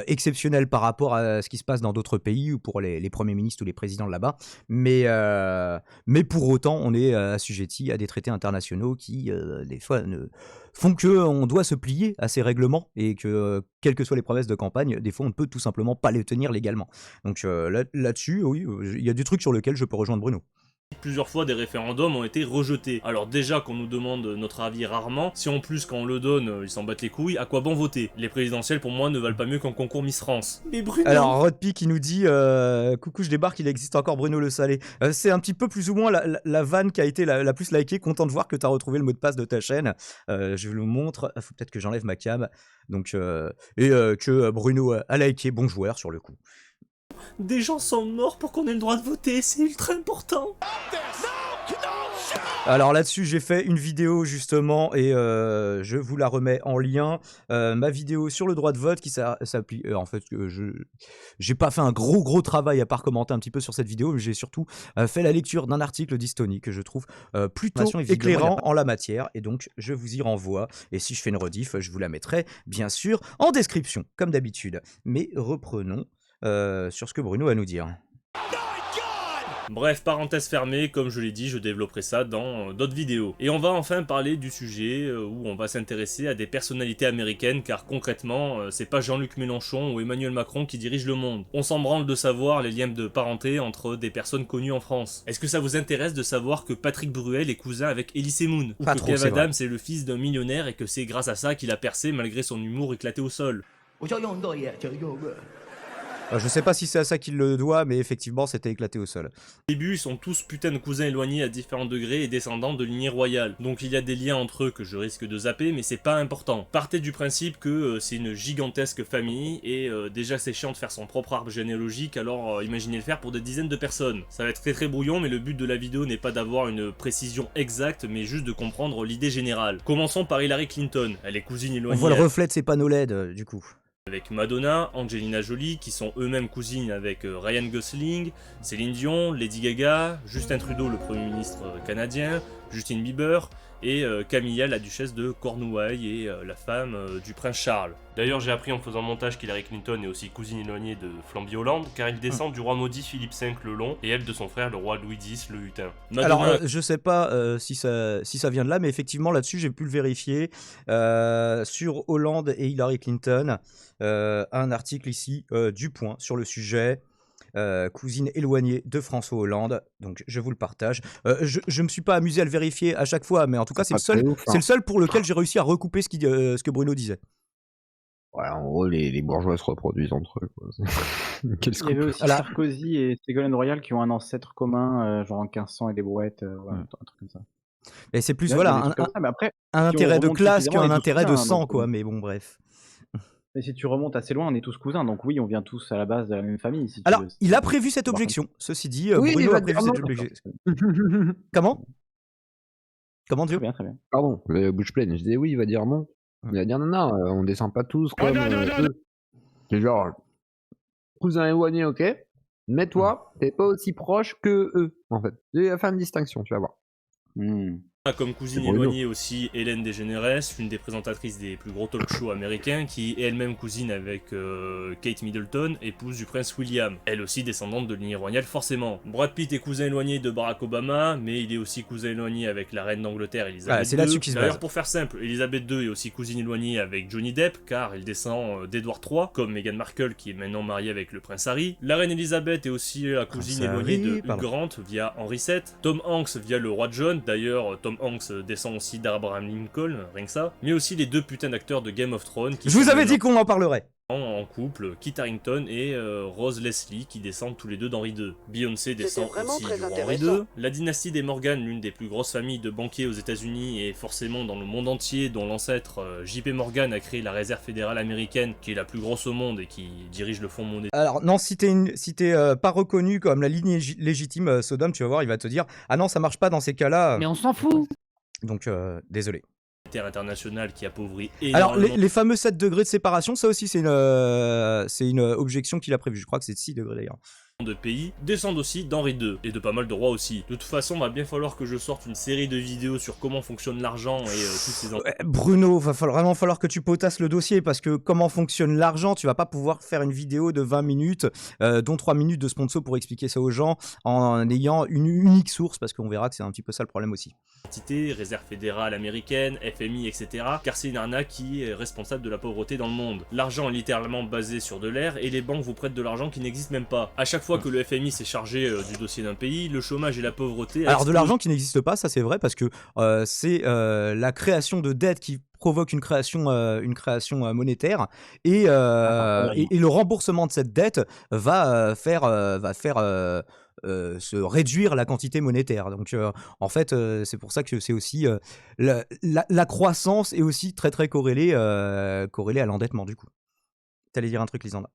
exceptionnels par rapport à ce qui se passe dans d'autres pays ou pour les premiers ministres ou les présidents de là-bas, mais pour autant on est assujetti à des traités internationaux qui des fois font qu'on doit se plier à ces règlements et que quelles que soient les promesses de campagne, des fois on ne peut tout simplement pas les tenir légalement. Donc là-dessus, oui, il y a des trucs sur lesquels je peux rejoindre Bruno. Plusieurs fois des référendums ont été rejetés. Alors déjà qu'on nous demande notre avis rarement, si en plus quand on le donne ils s'en battent les couilles, à quoi bon voter? Les présidentielles pour moi ne valent pas mieux qu'un concours Miss France. Mais Bruno... Alors Rodpi qui nous dit coucou je débarque, il existe encore Bruno Le Salé. C'est un petit peu plus ou moins la vanne qui a été la plus likée, content de voir que tu as retrouvé le mot de passe de ta chaîne. Je vous le montre, faut peut-être que j'enlève ma cam. Donc, que Bruno a liké, bon joueur sur le coup. Des gens sont morts pour qu'on ait le droit de voter, c'est ultra important. Alors là-dessus, j'ai fait une vidéo justement et je vous la remets en lien. Ma vidéo sur le droit de vote qui s'applique. En fait, j'ai pas fait un gros travail à part commenter un petit peu sur cette vidéo, mais j'ai surtout fait la lecture d'un article d'Estonie que je trouve plutôt éclairant en la matière. Et donc, je vous y renvoie. Et si je fais une rediff, je vous la mettrai bien sûr en description, comme d'habitude. Mais reprenons sur ce que Bruno a à nous dire. Bref, parenthèse fermée, comme je l'ai dit, je développerai ça dans d'autres vidéos. Et on va enfin parler du sujet où on va s'intéresser à des personnalités américaines, car concrètement, c'est pas Jean-Luc Mélenchon ou Emmanuel Macron qui dirigent le monde. On s'en branle de savoir les liens de parenté entre des personnes connues en France. Est-ce que ça vous intéresse de savoir que Patrick Bruel est cousin avec Elie Moon, ou que Kev Adams est le fils d'un millionnaire et que c'est grâce à ça qu'il a percé malgré son humour éclaté au sol? Je sais pas si c'est à ça qu'il le doit, mais effectivement, c'était éclaté au sol. Au début, ils sont tous putain de cousins éloignés à différents degrés et descendants de lignées royales. Donc il y a des liens entre eux que je risque de zapper, mais c'est pas important. Partez du principe que c'est une gigantesque famille, et déjà c'est chiant de faire son propre arbre généalogique, alors imaginez le faire pour des dizaines de personnes. Ça va être très brouillon, mais le but de la vidéo n'est pas d'avoir une précision exacte, mais juste de comprendre l'idée générale. Commençons par Hillary Clinton, elle est cousine éloignée... On voit le reflet de ses panneaux LED, du coup. Avec Madonna, Angelina Jolie, qui sont eux-mêmes cousines avec Ryan Gosling, Céline Dion, Lady Gaga, Justin Trudeau, le Premier ministre canadien, Justin Bieber, et Camilla, la duchesse de Cornouailles et la femme du prince Charles. D'ailleurs, j'ai appris en faisant le montage qu'Hillary Clinton est aussi cousine éloignée de Flamby Hollande, car il descend du roi maudit Philippe V le Long, et elle de son frère le roi Louis X le Hutin. Madonna... Alors, je sais pas si ça vient de là, mais effectivement, là-dessus, j'ai pu le vérifier. Sur Hollande et Hillary Clinton, un article ici du Point sur le sujet. Cousine éloignée de François Hollande, donc je vous le partage. Je me suis pas amusé à le vérifier à chaque fois, mais en tout cas c'est le seul pour lequel j'ai réussi à recouper ce que Bruno disait. Ouais, en gros les bourgeois se reproduisent entre eux, quoi. Il y avait aussi Sarkozy et Ségolène Royal qui ont un ancêtre commun, genre en 1500 et des brouettes, un truc comme ça. Et c'est plus un intérêt de classe qu'un intérêt de sang, quoi, mais bon bref. Mais si tu remontes assez loin, on est tous cousins, donc oui, on vient tous à la base de la même famille. Si alors, il a prévu cette objection, ceci dit, Bruno a prévu cette objection. Comment Dieu? Très bien. Pardon, bouche pleine, je disais oui, il va dire non. Il va dire non, on descend pas tous comme eux. C'est genre, cousin éloigné, ok, mais toi, t'es pas aussi proche que eux, en fait. Il va faire une distinction, tu vas voir. Comme cousine éloignée aussi Hélène DeGeneres, une des présentatrices des plus gros talk shows américains, qui est elle-même cousine avec Kate Middleton, épouse du prince William, elle aussi descendante de lignée royale forcément. Brad Pitt est cousin éloigné de Barack Obama, mais il est aussi cousin éloigné avec la reine d'Angleterre Elisabeth II. C'est là-dessus qu'il se base. D'ailleurs, pour faire simple, Elisabeth II est aussi cousine éloignée avec Johnny Depp, car il descend d'Edward III, comme Meghan Markle qui est maintenant mariée avec le prince Harry. La reine Elisabeth est aussi la cousine éloignée de Hugh Grant via Henry VII. Tom Hanks via le roi John, d'ailleurs Tom Hanks descend aussi d'Abraham Lincoln, rien que ça, mais aussi les deux putains d'acteurs de Game of Thrones qui Je vous avais dit qu'on en parlerait. En couple, Kit Harington et Rose Leslie qui descendent tous les deux d'Henri II. Beyoncé descend aussi du roi Henri II. La dynastie des Morgan, l'une des plus grosses familles de banquiers aux États-Unis et forcément dans le monde entier, dont l'ancêtre JP Morgan a créé la réserve fédérale américaine, qui est la plus grosse au monde et qui dirige le Fonds monétaire. Alors non, si t'es pas reconnu comme la lignée légitime Sodome, tu vas voir, il va te dire ah non, ça marche pas dans ces cas-là. Mais on s'en fout. Donc désolé. International qui appauvrit alors énormément. les fameux 7 degrés de séparation, ça aussi c'est une objection qu'il a prévue, je crois que c'est de 6 degrés d'ailleurs. De pays descendent aussi d'Henri II et de pas mal de rois aussi. De toute façon, va bien falloir que je sorte une série de vidéos sur comment fonctionne l'argent et tous ces Bruno, va vraiment falloir que tu potasses le dossier parce que comment fonctionne l'argent, tu vas pas pouvoir faire une vidéo de 20 minutes, dont 3 minutes de sponsor pour expliquer ça aux gens en ayant une unique source parce qu'on verra que c'est un petit peu ça le problème aussi. Réserve fédérale américaine, FMI, etc. Car c'est une arnaque qui est responsable de la pauvreté dans le monde. L'argent est littéralement basé sur de l'air et les banques vous prêtent de l'argent qui n'existe même pas. À chaque fois que le FMI s'est chargé du dossier d'un pays, le chômage et la pauvreté... Alors de l'argent qui n'existe pas, ça c'est vrai parce que c'est la création de dette qui provoque une création monétaire et le remboursement de cette dette va faire se réduire la quantité monétaire. Donc en fait c'est pour ça que c'est aussi la croissance est aussi très très corrélée à l'endettement du coup. T'allais dire un truc, Lisandra?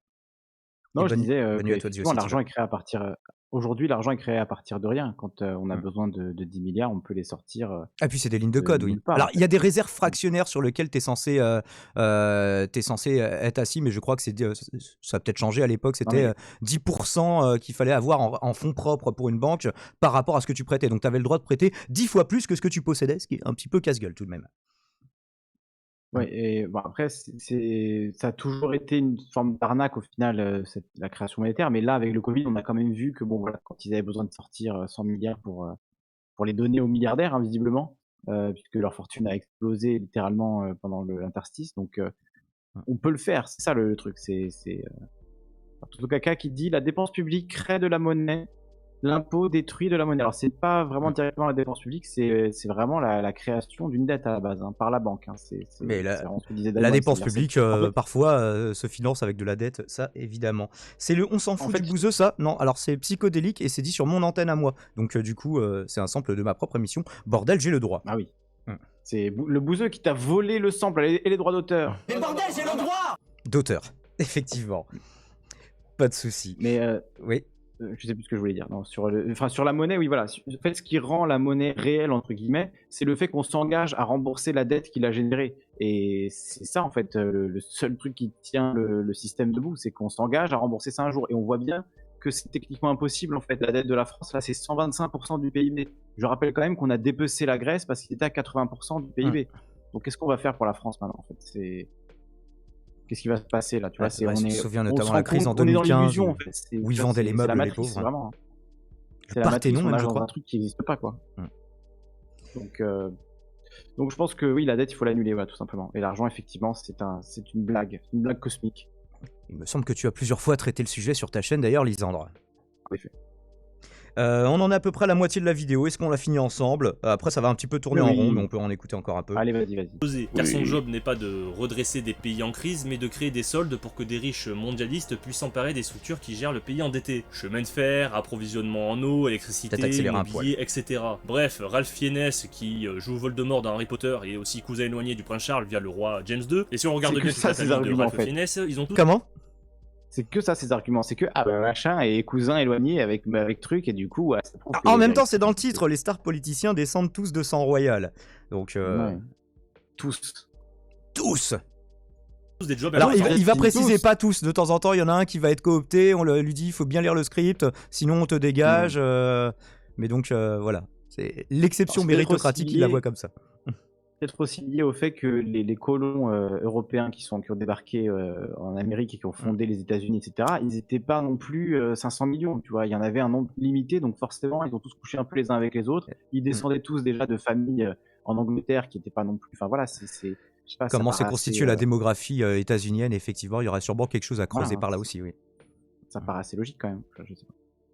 Non, je disais que l'argent est créé à partir... Aujourd'hui, l'argent est créé à partir de rien. Quand on a besoin de 10 milliards, on peut les sortir. Ah, puis c'est des lignes de code, oui. Part, alors, il y a des réserves fractionnaires sur lesquelles tu es censé être assis, mais je crois que ça a peut-être changé à l'époque. C'était 10% qu'il fallait avoir en fonds propres pour une banque par rapport à ce que tu prêtais. Donc, tu avais le droit de prêter 10 fois plus que ce que tu possédais, ce qui est un petit peu casse-gueule tout de même. Ouais, et bon, après, ça a toujours été une forme d'arnaque au final, la création monétaire, mais là, avec le Covid, on a quand même vu que bon, voilà, quand ils avaient besoin de sortir 100 milliards pour les donner aux milliardaires, hein, visiblement, puisque leur fortune a explosé littéralement pendant l'interstice, donc on peut le faire, c'est ça le truc. C'est Totokaka qui dit la dépense publique crée de la monnaie, l'impôt détruit de la monnaie. Alors c'est pas vraiment directement la dépense publique, c'est vraiment la création d'une dette à la base, hein, par la banque. Hein. Mais la dépense publique parfois se finance avec de la dette, ça évidemment. C'est le on s'en fout du bouseux, ça? Non, alors c'est psychodélique et c'est dit sur mon antenne à moi. Donc du coup c'est un sample de ma propre émission. Bordel, j'ai le droit. Ah oui. C'est le bouseux qui t'a volé le sample et les droits d'auteur. Mais bordel, j'ai le droit d'auteur, effectivement. Pas de souci. Mais oui. Je sais plus ce que je voulais dire. Non, sur la monnaie, oui, voilà. En fait, ce qui rend la monnaie réelle, entre guillemets, c'est le fait qu'on s'engage à rembourser la dette qu'il a générée. Et c'est ça, en fait, le seul truc qui tient le système debout, c'est qu'on s'engage à rembourser ça un jour. Et on voit bien que c'est techniquement impossible, en fait. La dette de la France, là, c'est 125% du PIB. Je rappelle quand même qu'on a dépecé la Grèce parce qu'il était à 80% du PIB. Donc, qu'est-ce qu'on va faire pour la France maintenant, en fait? Qu'est-ce qui va se passer là, tu vois, je me souviens notamment de la crise en 2015 en fait. où ils vendaient les meubles, les pauvres. Vraiment, c'est la Parthénon, même, je crois. Un truc qui n'existe pas, quoi. Donc je pense que oui, la dette, il faut l'annuler, voilà, tout simplement. Et l'argent, effectivement, c'est une blague cosmique. Il me semble que tu as plusieurs fois traité le sujet sur ta chaîne, d'ailleurs, Lisandre. En effet. On en est à peu près à la moitié de la vidéo. Est-ce qu'on l'a fini ensemble? Après, ça va un petit peu tourner en rond, mais on peut en écouter encore un peu. Allez, vas-y. Car son job n'est pas de redresser des pays en crise, mais de créer des soldes pour que des riches mondialistes puissent s'emparer des structures qui gèrent le pays endetté. Chemin de fer, approvisionnement en eau, électricité, immobilier, etc. Bref, Ralph Fiennes, qui joue Voldemort dans Harry Potter, et aussi cousin éloigné du prince Charles via le roi James II. Et si on regarde bien ça, ces arguments, Ralph Fiennes, ils ont tout... Comment? C'est que ça, ces arguments. C'est que, machin est cousin éloigné avec truc, et du coup... ça prouve en même temps, c'est dans le titre, les stars politiciens descendent tous de sang royal. Donc... Ouais. Tous. Des jobs. Alors, il va préciser pas tous. De temps en temps, il y en a un qui va être coopté, on lui dit, il faut bien lire le script, sinon on te dégage. Mais donc, voilà. C'est l'exception Alors, c'est peut-être méritocratique, aussi il la lié- voit comme ça. Peut-être aussi lié au fait que les colons européens qui ont débarqué en Amérique et qui ont fondé les États-Unis, etc., ils n'étaient pas non plus 500 millions, tu vois. Il y en avait un nombre limité, donc forcément, ils ont tous couché un peu les uns avec les autres. Ils descendaient tous déjà de familles en Angleterre qui n'étaient pas non plus. Enfin voilà, je sais pas, ça Comment s'est paraît constituée assez, la démographie états-unienne, effectivement, il y aurait sûrement quelque chose à creuser Voilà, par là aussi, oui. ça paraît assez logique quand même. Enfin, je sais pas.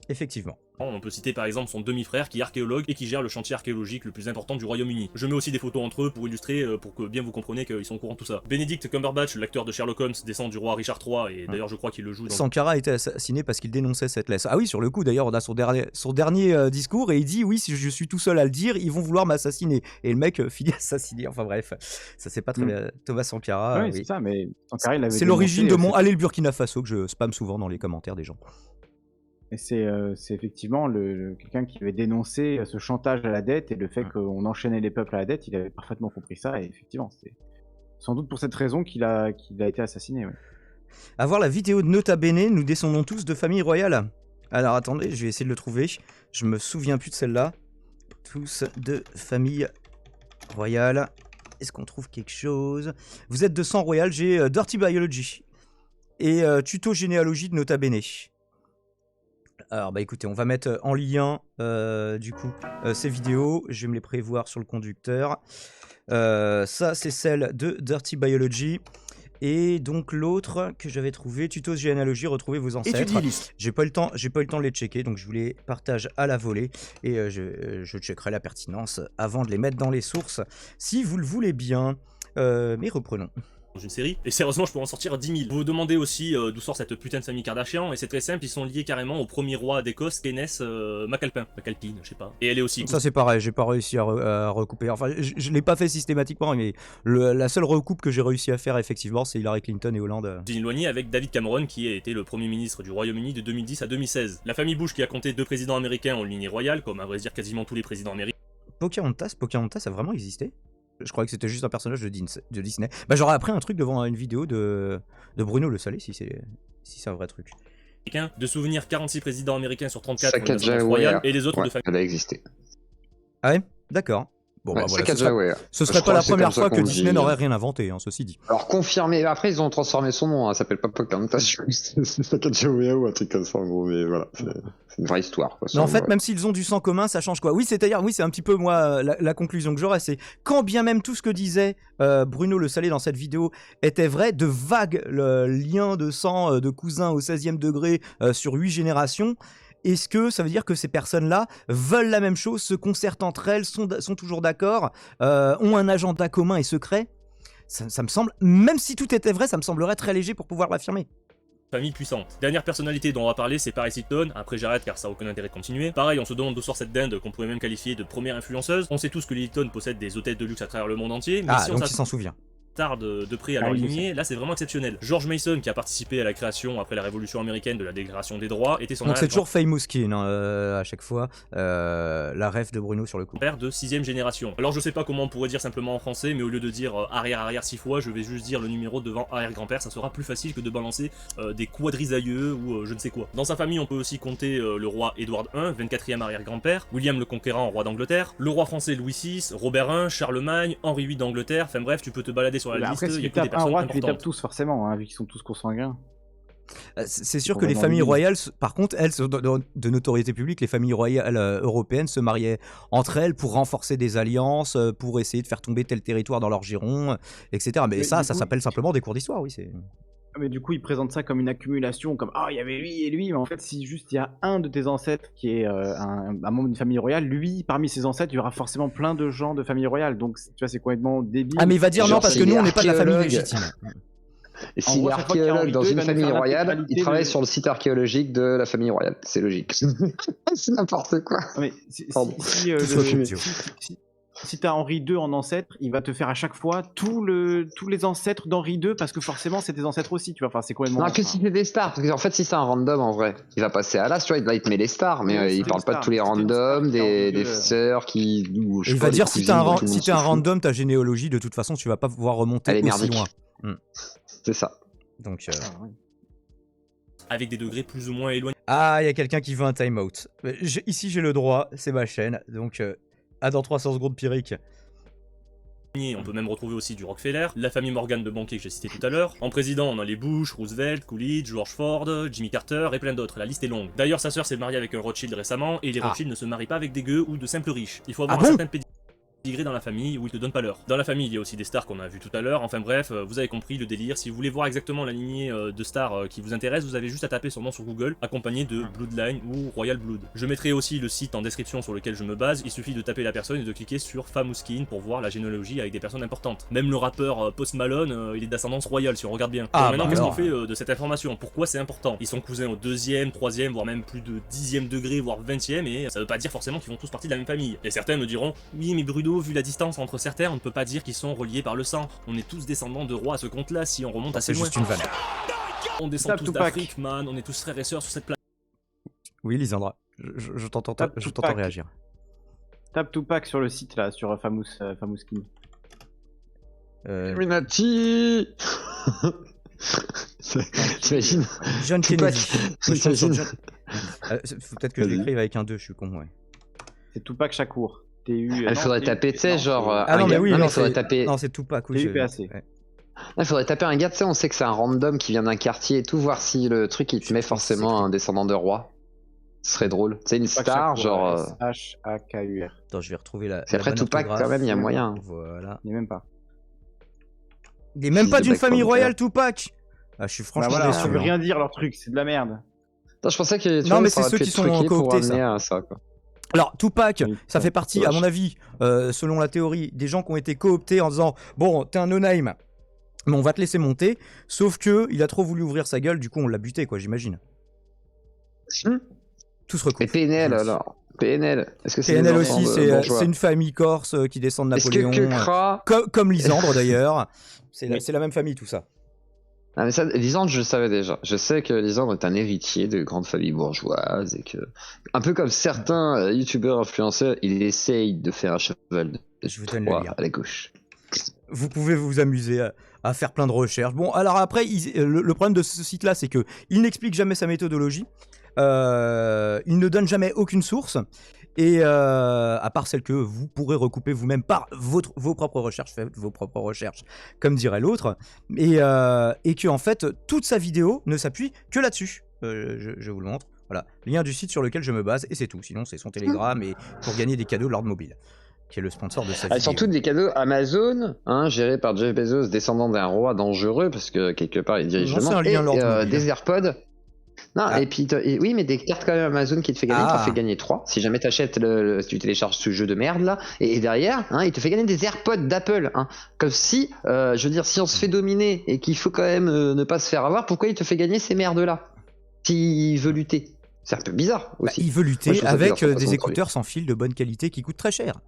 Effectivement. On peut citer par exemple son demi-frère qui est archéologue et qui gère le chantier archéologique le plus important du Royaume-Uni. Je mets aussi des photos entre eux pour illustrer, pour que bien vous compreniez qu'ils sont au courant de tout ça. Benedict Cumberbatch, l'acteur de Sherlock Holmes, descend du roi Richard III et d'ailleurs je crois qu'il le joue dans... Sankara a été assassiné parce qu'il dénonçait cette laisse. Ah oui, sur le coup, d'ailleurs, on a son dernier discours et il dit oui, si je suis tout seul à le dire, ils vont vouloir m'assassiner. Et le mec finit assassiné. Enfin bref, ça c'est pas très bien. Thomas Sankara. Oui, c'est ça, mais Sankara, il avait C'est l'origine de dénoncé, mon Allez le Burkina Faso que je spamme souvent dans les commentaires des gens. Et c'est effectivement quelqu'un qui avait dénoncé ce chantage à la dette et le fait qu'on enchaînait les peuples à la dette. Il avait parfaitement compris ça et effectivement, c'est sans doute pour cette raison qu'il a été assassiné. Ouais. À voir la vidéo de Nota Bene, nous descendons tous de famille royale. Alors attendez, je vais essayer de le trouver. Je me souviens plus de celle-là. Tous de famille royale. Est-ce qu'on trouve quelque chose? Vous êtes de sang royal, j'ai Dirty Biology et tuto généalogie de Nota Bene. Alors bah écoutez, on va mettre en lien du coup ces vidéos. Je vais me les prévoir sur le conducteur. Ça c'est celle de Dirty Biology. Et donc l'autre que j'avais trouvé, tuto généalogie, retrouvez vos ancêtres. J'ai pas eu le temps de les checker, donc je vous les partage à la volée et je checkerai la pertinence avant de les mettre dans les sources, si vous le voulez bien. Mais reprenons. Dans une série, et sérieusement je pourrais en sortir 10 000. Vous vous demandez aussi d'où sort cette putain de famille Kardashian, et c'est très simple, ils sont liés carrément au premier roi d'Écosse, Kenneth MacAlpine, je sais pas. Et elle est aussi... Ça c'est pareil, j'ai pas réussi à recouper, enfin je l'ai pas fait systématiquement, mais la seule recoupe que j'ai réussi à faire effectivement c'est Hillary Clinton et Hollande. éloigné avec David Cameron qui a été le premier ministre du Royaume-Uni de 2010 à 2016. La famille Bush qui a compté 2 présidents américains en lignée royale, comme à vrai dire quasiment tous les présidents américains. Pocahontas a vraiment existé? Je croyais que c'était juste un personnage de Disney. Bah j'aurais appris un truc devant une vidéo de Bruno Le Salé si c'est un vrai truc. De souvenir 46 présidents américains sur 34 ont une royale et les autres de famille. Elle a existé. Ah ouais? D'accord. Bon Ouais, bah voilà, ce serait pas la première fois que Disney n'aurait rien inventé, hein, ceci dit. Alors confirmé, après ils ont transformé son nom, hein, ça s'appelle pas Pocahontas, c'est Sacagawea ou un truc comme ça en gros, mais voilà, c'est une vraie histoire. Quoi, mais en fait, même s'ils ont du sang commun, ça change quoi? Oui, c'est-à-dire, oui, c'est un petit peu moi la conclusion que j'aurais, c'est quand bien même tout ce que disait Bruno Le Salé dans cette vidéo était vrai, de vagues liens de sang de cousins au 16e degré sur 8 générations. Est-ce que ça veut dire que ces personnes-là veulent la même chose, se concertent entre elles, sont toujours d'accord, ont un agenda commun et secret? Ça me semble, même si tout était vrai, ça me semblerait très léger pour pouvoir l'affirmer. Famille puissante. Dernière personnalité dont on va parler, c'est Paris Hilton. Après j'arrête car ça a aucun intérêt de continuer. Pareil, on se demande d'où sort cette dinde qu'on pourrait même qualifier de première influenceuse. On sait tous que les Hilton possèdent des hôtels de luxe à travers le monde entier. Mais si donc on il s'en souvient. tarde de près à leur lignée, là c'est vraiment exceptionnel. George Mason, qui a participé à la création après la révolution américaine de la Déclaration des droits, était son donc c'est toujours Famous Skin à chaque fois, la ref de Bruno sur le coup. Père de 6ème génération. Alors je sais pas comment on pourrait dire simplement en français, mais au lieu de dire arrière 6 fois, je vais juste dire le numéro devant arrière-grand-père, ça sera plus facile que de balancer des quadrisailleux ou je ne sais quoi. Dans sa famille on peut aussi compter le roi Édouard I, 24e arrière-grand-père, William le Conquérant, roi d'Angleterre, le roi français Louis VI, Robert I, Charlemagne, Henri VIII d'Angleterre, enfin bref, tu peux te balader sur la liste, il y a que des personnes importantes. Tu les tapes tous forcément, hein, vu qu'ils sont tous consanguins. C'est sûr que les familles royales, par contre, elles, de notoriété publique, les familles royales européennes se mariaient entre elles pour renforcer des alliances, pour essayer de faire tomber tel territoire dans leur giron, etc. Mais ça s'appelle simplement des cours d'histoire, oui. Mais du coup, ils présentent ça comme une accumulation, comme il y avait lui et lui, mais en fait, si juste il y a un de tes ancêtres qui est un membre d'une famille royale, lui, parmi ses ancêtres, il y aura forcément plein de gens de famille royale. Donc, tu vois, c'est complètement débile. Ah, mais il va dire non, parce que nous, on n'est pas de la famille légitime. Et s'il est archéologue dans une famille royale, il travaille sur le site archéologique de la famille royale. C'est logique. C'est n'importe quoi. Mais si t'as Henri II en ancêtre, il va te faire à chaque fois tous les ancêtres d'Henri II parce que forcément c'est tes ancêtres aussi, tu vois. Enfin, c'est complètement. Non, que si c'est des stars, parce qu'en fait, si c'est un random en vrai, il va passer à l'as, tu vois, là il te met les stars, mais il parle pas de tous les randoms, des sœurs qui. Il va dire si t'es un random, ta généalogie, de toute façon, tu vas pas pouvoir remonter aussi loin. C'est ça. Donc. Avec des degrés plus ou moins éloignés. Ah, il y a quelqu'un qui veut un time-out. Ici, j'ai le droit, c'est ma chaîne, donc À dans 300 secondes, Pyrrhic. On peut même retrouver aussi du Rockefeller, la famille Morgan de banquiers que j'ai cité tout à l'heure. En président, on a les Bush, Roosevelt, Coolidge, George Ford, Jimmy Carter et plein d'autres. La liste est longue. D'ailleurs, sa sœur s'est mariée avec un Rothschild récemment, et les Rothschild ne se marient pas avec des gueux ou de simples riches. Il faut avoir un certain pédigré dans la famille où ils te donnent pas l'heure. Dans la famille, il y a aussi des stars qu'on a vu tout à l'heure. Enfin bref, vous avez compris le délire. Si vous voulez voir exactement la lignée de stars qui vous intéresse, vous avez juste à taper son nom sur Google, accompagné de Bloodline ou Royal Blood. Je mettrai aussi le site en description sur lequel je me base. Il suffit de taper la personne et de cliquer sur Famous Skin pour voir la généalogie avec des personnes importantes. Même le rappeur Post Malone, il est d'ascendance royale si on regarde bien. Alors maintenant, qu'est-ce qu'on fait de cette information? Pourquoi c'est important? Ils sont cousins au 2e, 3e, voire même plus de 10e degré, voire 20e, et ça veut pas dire forcément qu'ils font tous partie de la même famille. Et certains me diront, oui mais Bruno, vu la distance entre certains, on ne peut pas dire qu'ils sont reliés par le sang. On est tous descendants de rois à ce compte-là si on remonte assez loin. C'est juste une vanne. On descend tous d'Afrique, man, on est tous frères et sœurs sur cette planète. Oui, Lisandra, je t'entends réagir. Tape Tupac sur le site là, sur Famous Skin. Illuminati. T'imagines John Kennedy. Peut-être que je l'écrive avec un 2, je suis con, ouais. C'est Tupac Shakur. Il faudrait taper, tu sais, genre. Ah non, mais oui, il faudrait taper. Non, c'est Tupac, oui. Il faudrait taper un gars, tu sais, on sait que c'est un random qui vient d'un quartier et tout, voir si le truc il te met forcément un descendant de roi. Ce serait drôle. Tu sais, une star, genre. H-A-K-U-R. Attends, je vais retrouver la. Après Tupac, quand même, il y a moyen. Voilà. Il n'est même pas. Il est même pas d'une famille royale, Tupac. Ah, je suis franchement déçu. Ça veut rien dire leur truc, c'est de la merde. Attends, je pensais que. Non, mais c'est ceux qui sont cooptés, ça, quoi. Alors, Tupac, ça fait partie, à mon avis, selon la théorie, des gens qui ont été cooptés en disant « Bon, t'es un no-name, mais on va te laisser monter. » Sauf que il a trop voulu ouvrir sa gueule, du coup on l'a buté, quoi, j'imagine. Tout se recoupe. Et PNL, alors PNL, est-ce que c'est PNL aussi, c'est une famille corse qui descend de Napoléon. Comme Lisandre, d'ailleurs. C'est la même famille, tout ça. Ah mais ça, Lisandre, je le savais déjà. Je sais que Lisandre est un héritier de grandes familles bourgeoises et que, un peu comme certains youtubeurs influenceurs, il essaye de faire un cheval de poids à la gauche. Vous pouvez vous amuser à faire plein de recherches. Bon, alors après, le problème de ce site-là, c'est que il n'explique jamais sa méthodologie. Il ne donne jamais aucune source. Et à part celle que vous pourrez recouper vous-même par vos propres recherches, faites vos propres recherches, comme dirait l'autre, et que en fait toute sa vidéo ne s'appuie que là-dessus. Je vous le montre. Voilà, lien du site sur lequel je me base et c'est tout. Sinon c'est son Telegram et pour gagner des cadeaux Lord Mobile, qui est le sponsor de sa vidéo. Surtout des cadeaux Amazon, gérés par Jeff Bezos, descendant d'un roi dangereux parce que quelque part il dirige le monde. Et des AirPods. Non, et puis oui, mais des cartes quand même Amazon qui te fait gagner, t'en fait gagner 3 si jamais t'achètes si tu télécharges ce jeu de merde là, et derrière il te fait gagner des AirPods d'Apple, comme si je veux dire, si on se fait dominer et qu'il faut quand même ne pas se faire avoir, pourquoi il te fait gagner ces merdes là s'il veut lutter? C'est un peu bizarre aussi. Il veut lutter avec des écouteurs sans fil de bonne qualité qui coûtent très cher.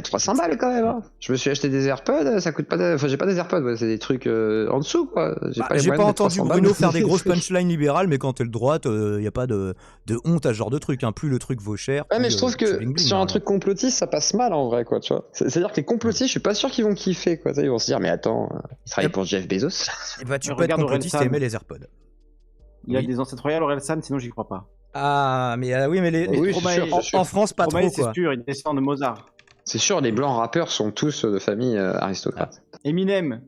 300 balles quand même. Je me suis acheté des AirPods, ça coûte pas. Enfin, j'ai pas des AirPods, c'est des trucs en dessous quoi. J'ai pas entendu Bruno faire des grosses punchlines libérales, mais quand t'es le droite, y a pas de honte à ce genre de truc. Plus le truc vaut cher. Ouais, mais je trouve que sur un truc complotiste, ça passe mal en vrai quoi, tu vois. C'est-à-dire que les complotistes, je suis pas sûr qu'ils vont kiffer quoi. Ils vont se dire, mais attends, il travaille pour Jeff Bezos. Tu peux être complotiste et aimer les AirPods. Il a des ancêtres royales Orelsan, sinon j'y crois pas. Ah, mais oui, mais les en France, pas trop quoi. C'est sûr, il descend de Mozart. C'est sûr, les blancs rappeurs sont tous de famille aristocrate. Eminem.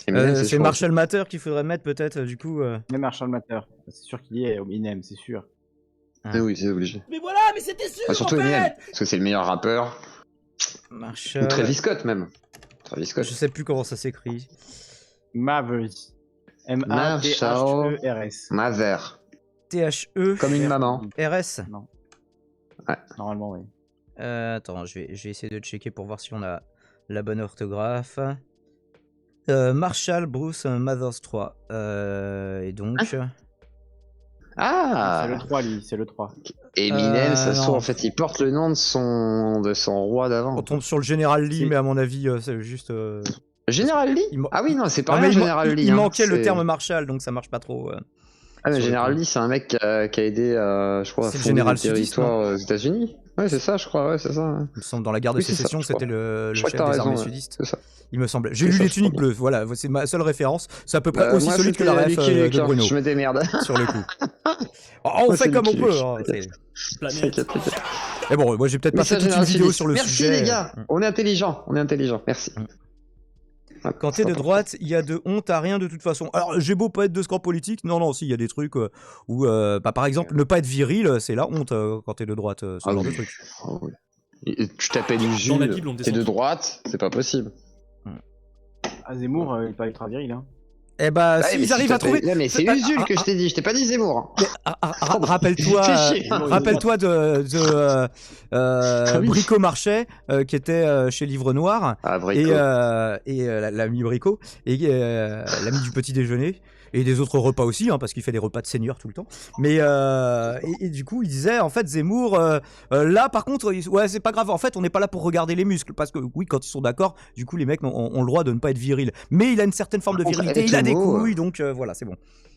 C'est Marshall Matter qu'il faudrait mettre peut-être du coup. Mais Marshall Matter, c'est sûr qu'il y est Eminem, c'est sûr. Oui, c'est obligé. Mais voilà, mais c'était sûr. Surtout Eminem, parce que c'est le meilleur rappeur. Marshall. Ou Travis Scott même. Travis Scott. Je sais plus comment ça s'écrit. Mavers. M-A-T-H-E-R-S. Maver. T-H-E. Comme une maman. R-S. Non. Ouais. Normalement, oui. Attends, je vais essayer de checker pour voir si on a la bonne orthographe. Marshall Bruce Mathers 3. Et donc. C'est le 3, lui, c'est le 3. Eminem, ça se trouve, en fait, il porte le nom de son roi d'avant. On tombe sur le Général Lee, mais à mon avis, c'est juste. Général Lee Ah oui, non, c'est pas rien, Général Lee. Il manquait le terme Marshall, donc ça marche pas trop. Ah, mais Général Lee, c'est un mec qui a aidé, je crois, à fonder le territoire aux États-Unis. Ouais, c'est ça, je crois, ouais, c'est ça. Il me semble dans la guerre de sécession, c'était le chef des armées sudistes. C'est ça. il me semblait. J'ai lu Les Tuniques Bleues, voilà, c'est ma seule référence. C'est à peu près aussi moi, solide que la ref c'était Lucky Luke, de Bruno. Je me démerde. Sur le coup. On Moi, fait c'est comme on Lucky peut. Luke. Hein, T'inquiète. mais bon, moi j'ai peut-être pas fait toute une vidéo sur le Merci sujet. les gars, on est intelligents, merci. Quand t'es de droite, il y a de honte à rien de toute façon. Alors j'ai beau pas être de ce camp politique, non, si, il y a des trucs où, par exemple, ne pas être viril, c'est la honte quand t'es de droite, ce genre de truc. Tu t'appelles Jules, t'es de droite, c'est pas possible. Zemmour, il est pas ultra viril, hein. Eh bah, s'ils arrivent à trouver. Non, mais c'est Usul que je t'ai dit, je t'ai pas dit Zemmour. Rappelle-toi de Brico Marchais qui était chez Livre Noir et l'ami Brico et l'ami du petit déjeuner. Et des autres repas aussi, hein, parce qu'il fait des repas de seigneur tout le temps. Mais et du coup, il disait en fait Zemmour, là par contre, ouais, c'est pas grave. En fait, on n'est pas là pour regarder les muscles, parce que oui, quand ils sont d'accord, du coup, les mecs ont le droit de ne pas être virils. Mais il a une certaine forme de virilité, il a des couilles, donc voilà, c'est bon.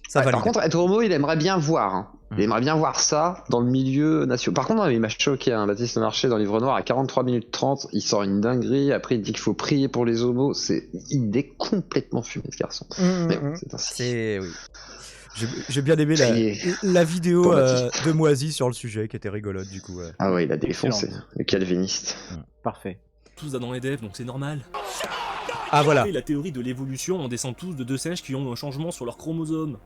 Ça valide. Par contre, être homo, il aimerait bien voir. Hein. Il aimerait bien voir ça dans le milieu national. Par contre, il m'a choqué, hein, Baptiste Marché dans Livre Noir à 43 minutes 30, il sort une dinguerie, après il dit qu'il faut prier pour les homos, il est complètement fumé ce garçon. Mais bon, c'est ainsi. Oui. J'ai bien aimé la vidéo de Moisy sur le sujet qui était rigolote du coup. Ah ouais, il a défoncé, le calviniste. Parfait. Tous Adam et Ève, donc c'est normal. Ah voilà. La théorie de l'évolution, on descend tous de deux singes qui ont un changement sur leurs chromosomes.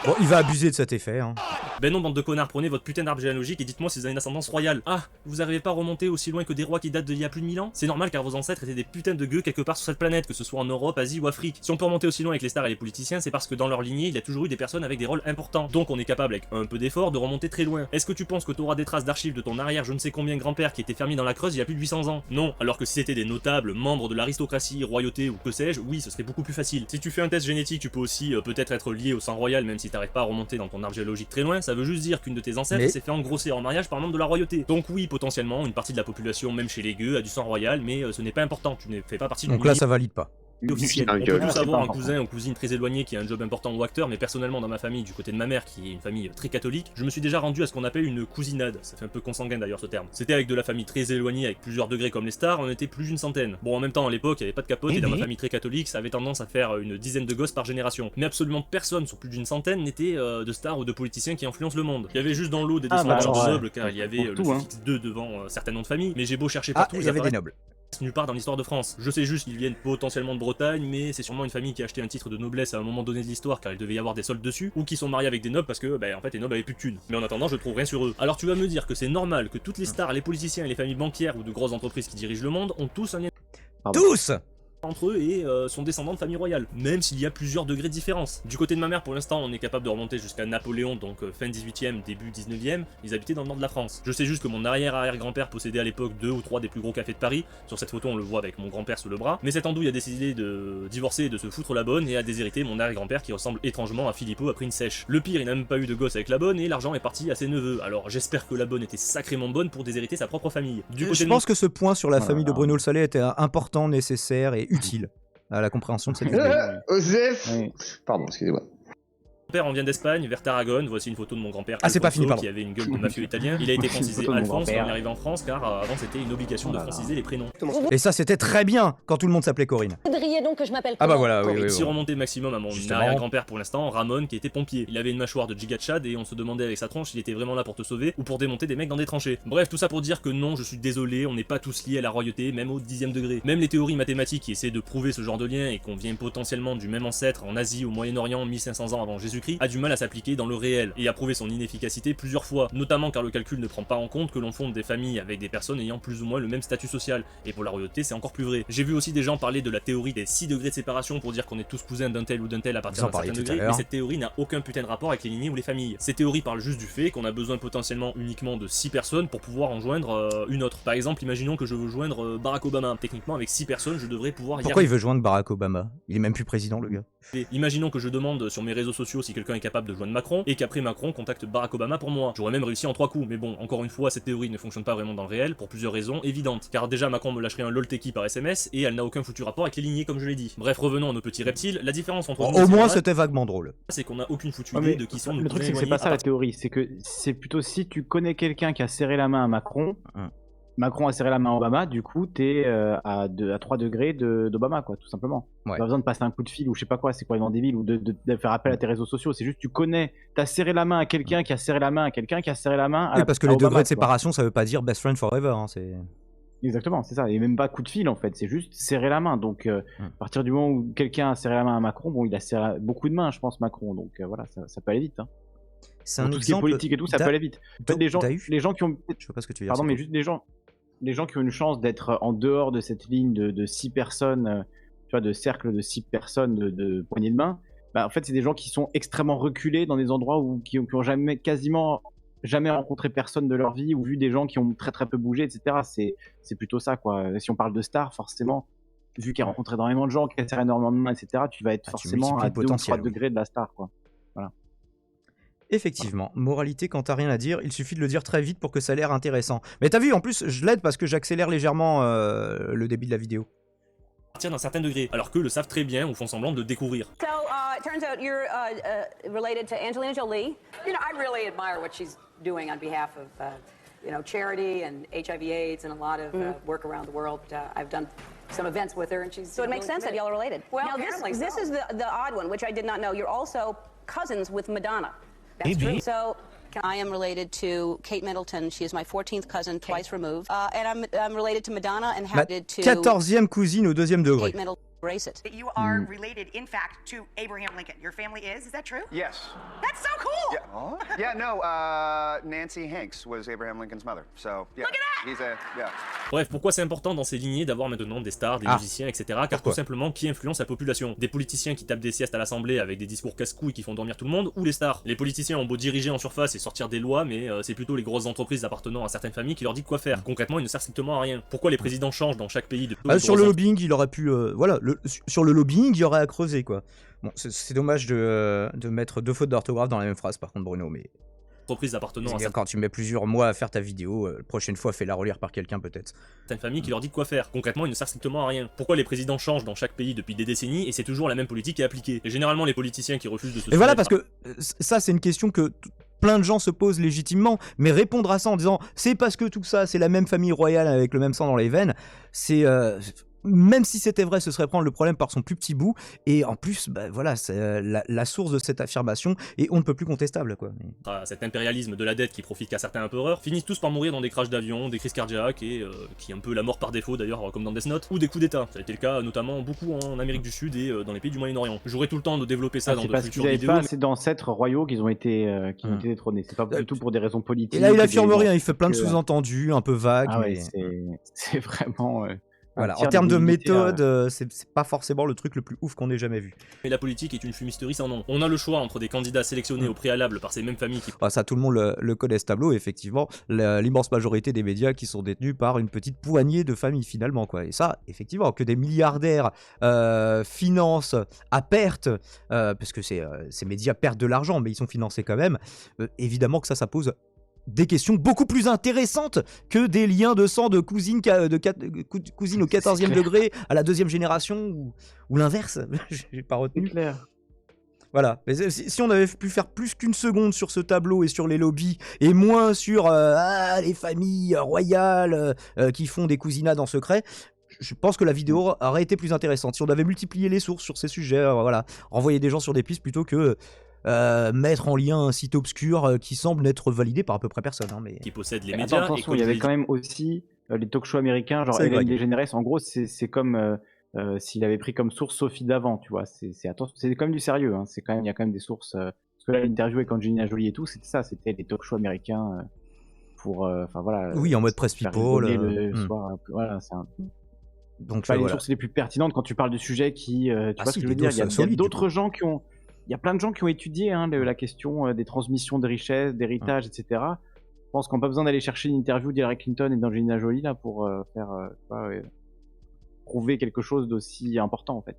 Bon, il va abuser de cet effet. Hein. Ben non, bande de connards, prenez votre putain d'arbre généalogique et dites-moi si vous avez une ascendance royale. Ah, vous arrivez pas à remonter aussi loin que des rois qui datent d'il y a plus de 1000 ans? C'est normal car vos ancêtres étaient des putains de gueux quelque part sur cette planète, que ce soit en Europe, Asie ou Afrique. Si on peut remonter aussi loin avec les stars et les politiciens, c'est parce que dans leur lignée, il y a toujours eu des personnes avec des rôles importants. Donc on est capable, avec un peu d'effort, de remonter très loin. Est-ce que tu penses que t'auras des traces d'archives de ton arrière je ne sais combien grand-père qui était fermé dans la Creuse il y a plus de 800 ans? Non. Alors que si c'était des notables, membres de l'aristocratie, royauté ou que sais-je, oui, ce serait beaucoup plus facile. Si tu fais un test génétique, tu peux aussi peut-être être lié au sang royal même si t'arrives pas à remonter dans ton arbre géologique très loin, ça veut juste dire qu'une de tes ancêtres s'est fait engrosser en mariage par un membre de la royauté. Donc oui, potentiellement, une partie de la population, même chez les gueux, a du sang royal, mais ce n'est pas important, tu ne fais pas partie du Donc là, ça valide pas. Officiel. On peut tous avoir un cousin ou cousine très éloigné qui a un job important ou acteur, mais personnellement dans ma famille, du côté de ma mère, qui est une famille très catholique, je me suis déjà rendu à ce qu'on appelle une cousinade. Ça fait un peu consanguin d'ailleurs ce terme. C'était avec de la famille très éloignée, avec plusieurs degrés comme les stars, on était plus d'une centaine. Bon, en même temps, à l'époque, il n'y avait pas de capote, et dans ma famille très catholique, ça avait tendance à faire une dizaine de gosses par génération. Mais absolument personne sur plus d'une centaine n'était de stars ou de politiciens qui influencent le monde. Il y avait juste dans l'eau des descendants nobles, car il y avait le suffixe 2 devant certains noms de famille, mais j'ai beau chercher partout, il y avait des nobles. Nulle part dans l'histoire de France. Je sais juste qu'ils viennent potentiellement de Bretagne, mais c'est sûrement une famille qui a acheté un titre de noblesse à un moment donné de l'histoire car il devait y avoir des soldes dessus, ou qui sont mariés avec des nobles parce que, en fait, les nobles avaient plus de thunes. Mais en attendant, je trouve rien sur eux. Alors tu vas me dire que c'est normal que toutes les stars, les politiciens et les familles banquières ou de grosses entreprises qui dirigent le monde ont tous un lien. Tous entre eux et sont descendants de famille royale, même s'il y a plusieurs degrés de différence. Du côté de ma mère, pour l'instant, on est capable de remonter jusqu'à Napoléon, donc fin 18e, début 19e, ils habitaient dans le nord de la France. Je sais juste que mon arrière-arrière-grand-père possédait à l'époque 2 ou 3 des plus gros cafés de Paris, sur cette photo on le voit avec mon grand-père sous le bras, mais cette andouille a décidé de divorcer et de se foutre la bonne et a déshérité mon arrière-grand-père qui ressemble étrangement à Philippot après une sèche. Le pire, il n'a même pas eu de gosse avec la bonne et l'argent est parti à ses neveux, alors j'espère que la bonne était sacrément bonne pour déshériter sa propre famille. Je pense que ce point sur la famille de Bruno Le Sallet était important, nécessaire et utile à la compréhension de cette vidéo. Osef Pardon, excusez-moi. Mon père en vient d'Espagne, vers Tarragone. Voici une photo de mon grand-père. Ah, c'est pas fini, pardon. Qui avait une gueule de mafieux italien. Il a été francisé Alphonse quand il est arrivé en France, car avant c'était une obligation de franciser les prénoms. Et ça, c'était très bien quand tout le monde s'appelait Corinne. Vous voudriez donc que je m'appelle Ah bah voilà, oui. Si remonter maximum à mon arrière-grand-père pour l'instant, Ramon qui était pompier. Il avait une mâchoire de giga Tchad et on se demandait avec sa tronche s'il était vraiment là pour te sauver ou pour démonter des mecs dans des tranchées. Bref, tout ça pour dire que non, je suis désolé, on n'est pas tous liés à la royauté, même au 10e degré. Même les théories mathématiques qui essaient de prouver ce genre de lien et qu'on vient potentiellement du même ancêtre en Asie, au Moyen-Orient, 1500 ans avant Jésus-Christ, a du mal à s'appliquer dans le réel et a prouvé son inefficacité plusieurs fois, notamment car le calcul ne prend pas en compte que l'on fonde des familles avec des personnes ayant plus ou moins le même statut social, et pour la royauté c'est encore plus vrai. J'ai vu aussi des gens parler de la théorie des 6 degrés de séparation pour dire qu'on est tous cousins d'un tel ou d'un tel à partir d'un certain degré, mais cette théorie n'a aucun putain de rapport avec les lignées ou les familles. Ces théories parlent juste du fait qu'on a besoin potentiellement uniquement de 6 personnes pour pouvoir en joindre une autre. Par exemple, imaginons que je veux joindre Barack Obama. Techniquement avec 6 personnes je devrais pouvoir Pourquoi il veut joindre Barack Obama? Il est même plus président le gars. Et imaginons que je demande sur mes réseaux sociaux si quelqu'un est capable de joindre Macron et qu'après Macron contacte Barack Obama pour moi. J'aurais même réussi en 3 coups, mais bon, encore une fois, cette théorie ne fonctionne pas vraiment dans le réel pour plusieurs raisons évidentes. Car déjà Macron me lâcherait un lolteki par SMS et elle n'a aucun foutu rapport avec les lignées comme je l'ai dit. Bref, revenons à nos petits reptiles. La différence entre au moins c'était vaguement drôle. C'est qu'on a aucune foutue idée de qui sont nos Le truc c'est que c'est pas ça la théorie, c'est que c'est plutôt si tu connais quelqu'un qui a serré la main à Macron. Macron a serré la main à Obama, du coup, t'es à 3 degrés d'Obama, quoi, tout simplement. Ouais. Pas besoin de passer un coup de fil ou je sais pas quoi, c'est complètement débile, ou de faire appel à tes réseaux sociaux. C'est juste, tu connais, t'as serré la main à quelqu'un qui a serré la main à quelqu'un qui a serré la main à Oui, parce que à les Obama, degrés de tu vois. séparation, ça veut pas dire best friend forever. Hein, c'est... Exactement, c'est ça. Et même pas coup de fil, en fait, c'est juste serrer la main. Donc, à partir du moment où quelqu'un a serré la main à Macron, bon, il a serré beaucoup de mains, je pense, Macron. Donc, voilà, ça peut aller vite. Hein. C'est Dans un tout ce qui est exemple politique et tout, ça peut aller vite. En fait, les gens qui ont. Je sais pas ce que tu veux dire. Pardon, c'est mais quoi juste les gens qui ont une chance d'être en dehors de cette ligne de 6 personnes, tu vois, de cercle de 6 personnes de poignées de main, bah, en fait, c'est des gens qui sont extrêmement reculés dans des endroits où qui ont quasiment jamais rencontré personne de leur vie ou vu des gens qui ont très très peu bougé, etc. C'est plutôt ça, quoi. Si on parle de stars, forcément, vu qu'il a rencontré énormément de gens, qu'il a serré énormément de mains, etc., tu vas être tu forcément multiplies à le 2 ou 3 potentiel, oui. degrés de la star, quoi. Voilà. Effectivement, moralité, quand t'as rien à dire, il suffit de le dire très vite pour que ça ait l'air intéressant. Mais t'as vu, en plus, je l'aide parce que j'accélère légèrement le débit de la vidéo. Partir d'un certain degré, alors qu'eux le savent très bien ou font semblant de découvrir. So it turns out you're related to Angelina Jolie. You know, I really admire what she's doing on behalf of, charity and HIV/AIDS and a lot of work around the world. I've done some events with her, and she's so it makes sense that y'all are related. Well, now this is the odd one, which I did not know. You're also cousins with Madonna. That's true. So I am related to Kate Middleton. She is my 14th cousin, twice removed, and I'm related to Madonna and Ma related to 14e cousine au 2e degré. Kate Middleton. Race it. You are related, in fact, to Abraham Lincoln. Your family is that true? Yes. That's so cool! Yeah, no, Nancy Hanks was Abraham Lincoln's mother. So, yeah. Look at that! Bref, pourquoi c'est important dans ces lignées d'avoir maintenant des stars, des musiciens, etc. Car Pourquoi tout simplement, qui influence la population? Des politiciens qui tapent des siestes à l'Assemblée avec des discours casse-couilles qui font dormir tout le monde, ou les stars? Les politiciens ont beau diriger en surface et sortir des lois, mais c'est plutôt les grosses entreprises appartenant à certaines familles qui leur disent quoi faire. Concrètement, ils ne servent strictement à rien. Pourquoi les présidents changent dans chaque pays de Sur le lobbying, il aurait pu... sur le lobbying, il y aurait à creuser, quoi. Bon, c'est dommage de mettre 2 fautes d'orthographe dans la même phrase, par contre, Bruno, mais... entreprises appartenant à Quand tu mets plusieurs mois à faire ta vidéo, la prochaine fois, fais-la relire par quelqu'un, peut-être. certaines familles qui leur disent quoi faire. Concrètement, ils ne servent strictement à rien. Pourquoi les présidents changent dans chaque pays depuis des décennies et c'est toujours la même politique qui est appliquée? Et généralement, les politiciens qui refusent de se Et voilà, soumettre parce que ça, c'est une question que plein de gens se posent légitimement, mais répondre à ça en disant c'est parce que tout ça, c'est la même famille royale avec le même sang dans les veines, c'est... même si c'était vrai, ce serait prendre le problème par son plus petit bout, et en plus, voilà, c'est la source de cette affirmation, et on ne peut plus contestable, quoi. cet impérialisme de la dette qui profite qu'à certains empereurs, finissent tous par mourir dans des crashs d'avion, des crises cardiaques, et qui est un peu la mort par défaut d'ailleurs, comme dans Death Note, ou des coups d'état. Ça a été le cas notamment beaucoup en Amérique du Sud et dans les pays du Moyen-Orient. J'aurai tout le temps de développer ça dans de futures vidéos. C'est parce qu'ils n'avaient pas assez d'ancêtres royaux qu'ils ont été détrônés. C'est pas du tout pour des raisons politiques. Et là, il affirme rien, il fait plein de sous-entendus, un peu vagues. Ah ouais, c'est vraiment... Voilà, en termes de méthode, c'est pas forcément le truc le plus ouf qu'on ait jamais vu. Mais la politique est une fumisterie sans nom. On a le choix entre des candidats sélectionnés au préalable par ces mêmes familles qui... Ça, tout le monde le connaît, ce tableau, effectivement, l'immense majorité des médias qui sont détenus par une petite poignée de familles, finalement, quoi. Et ça, effectivement, que des milliardaires financent à perte, parce que ces médias perdent de l'argent, mais ils sont financés quand même, évidemment que ça pose des questions beaucoup plus intéressantes que des liens de sang de cousine au 14e degré à la 2e génération ou l'inverse. J'ai pas retenu. C'est clair. Voilà, mais si on avait pu faire plus qu'une seconde sur ce tableau et sur les lobbies, et moins sur les familles royales qui font des cousinats en secret, je pense que la vidéo aurait été plus intéressante. Si on avait multiplié les sources sur ces sujets, voilà, envoyer des gens sur des pistes plutôt que... mettre en lien un site obscur qui semble n'être validé par à peu près personne. Mais... Qui possède les médias. Attention, il y avait quand même aussi les talk shows américains, genre Ellen DeGeneres. En gros, c'est comme s'il avait pris comme source Sophie Davant, tu vois. C'est quand même du sérieux. Hein. Il y a quand même des sources. Parce que là, l'interview avec Angelina Jolie et tout, c'était ça. C'était les talk shows américains pour. Voilà. Oui, en mode press people. Le soir, voilà, c'est un. Donc, les sources les plus pertinentes quand tu parles de sujets qui. Tu vois ce que je veux dire. Il y a d'autres gens qui ont. Il y a plein de gens qui ont étudié la question des transmissions de richesses, d'héritage, etc. Je pense qu'on n'a pas besoin d'aller chercher une interview d'Hillary Clinton et d'Angelina Jolie là pour prouver quelque chose d'aussi important en fait.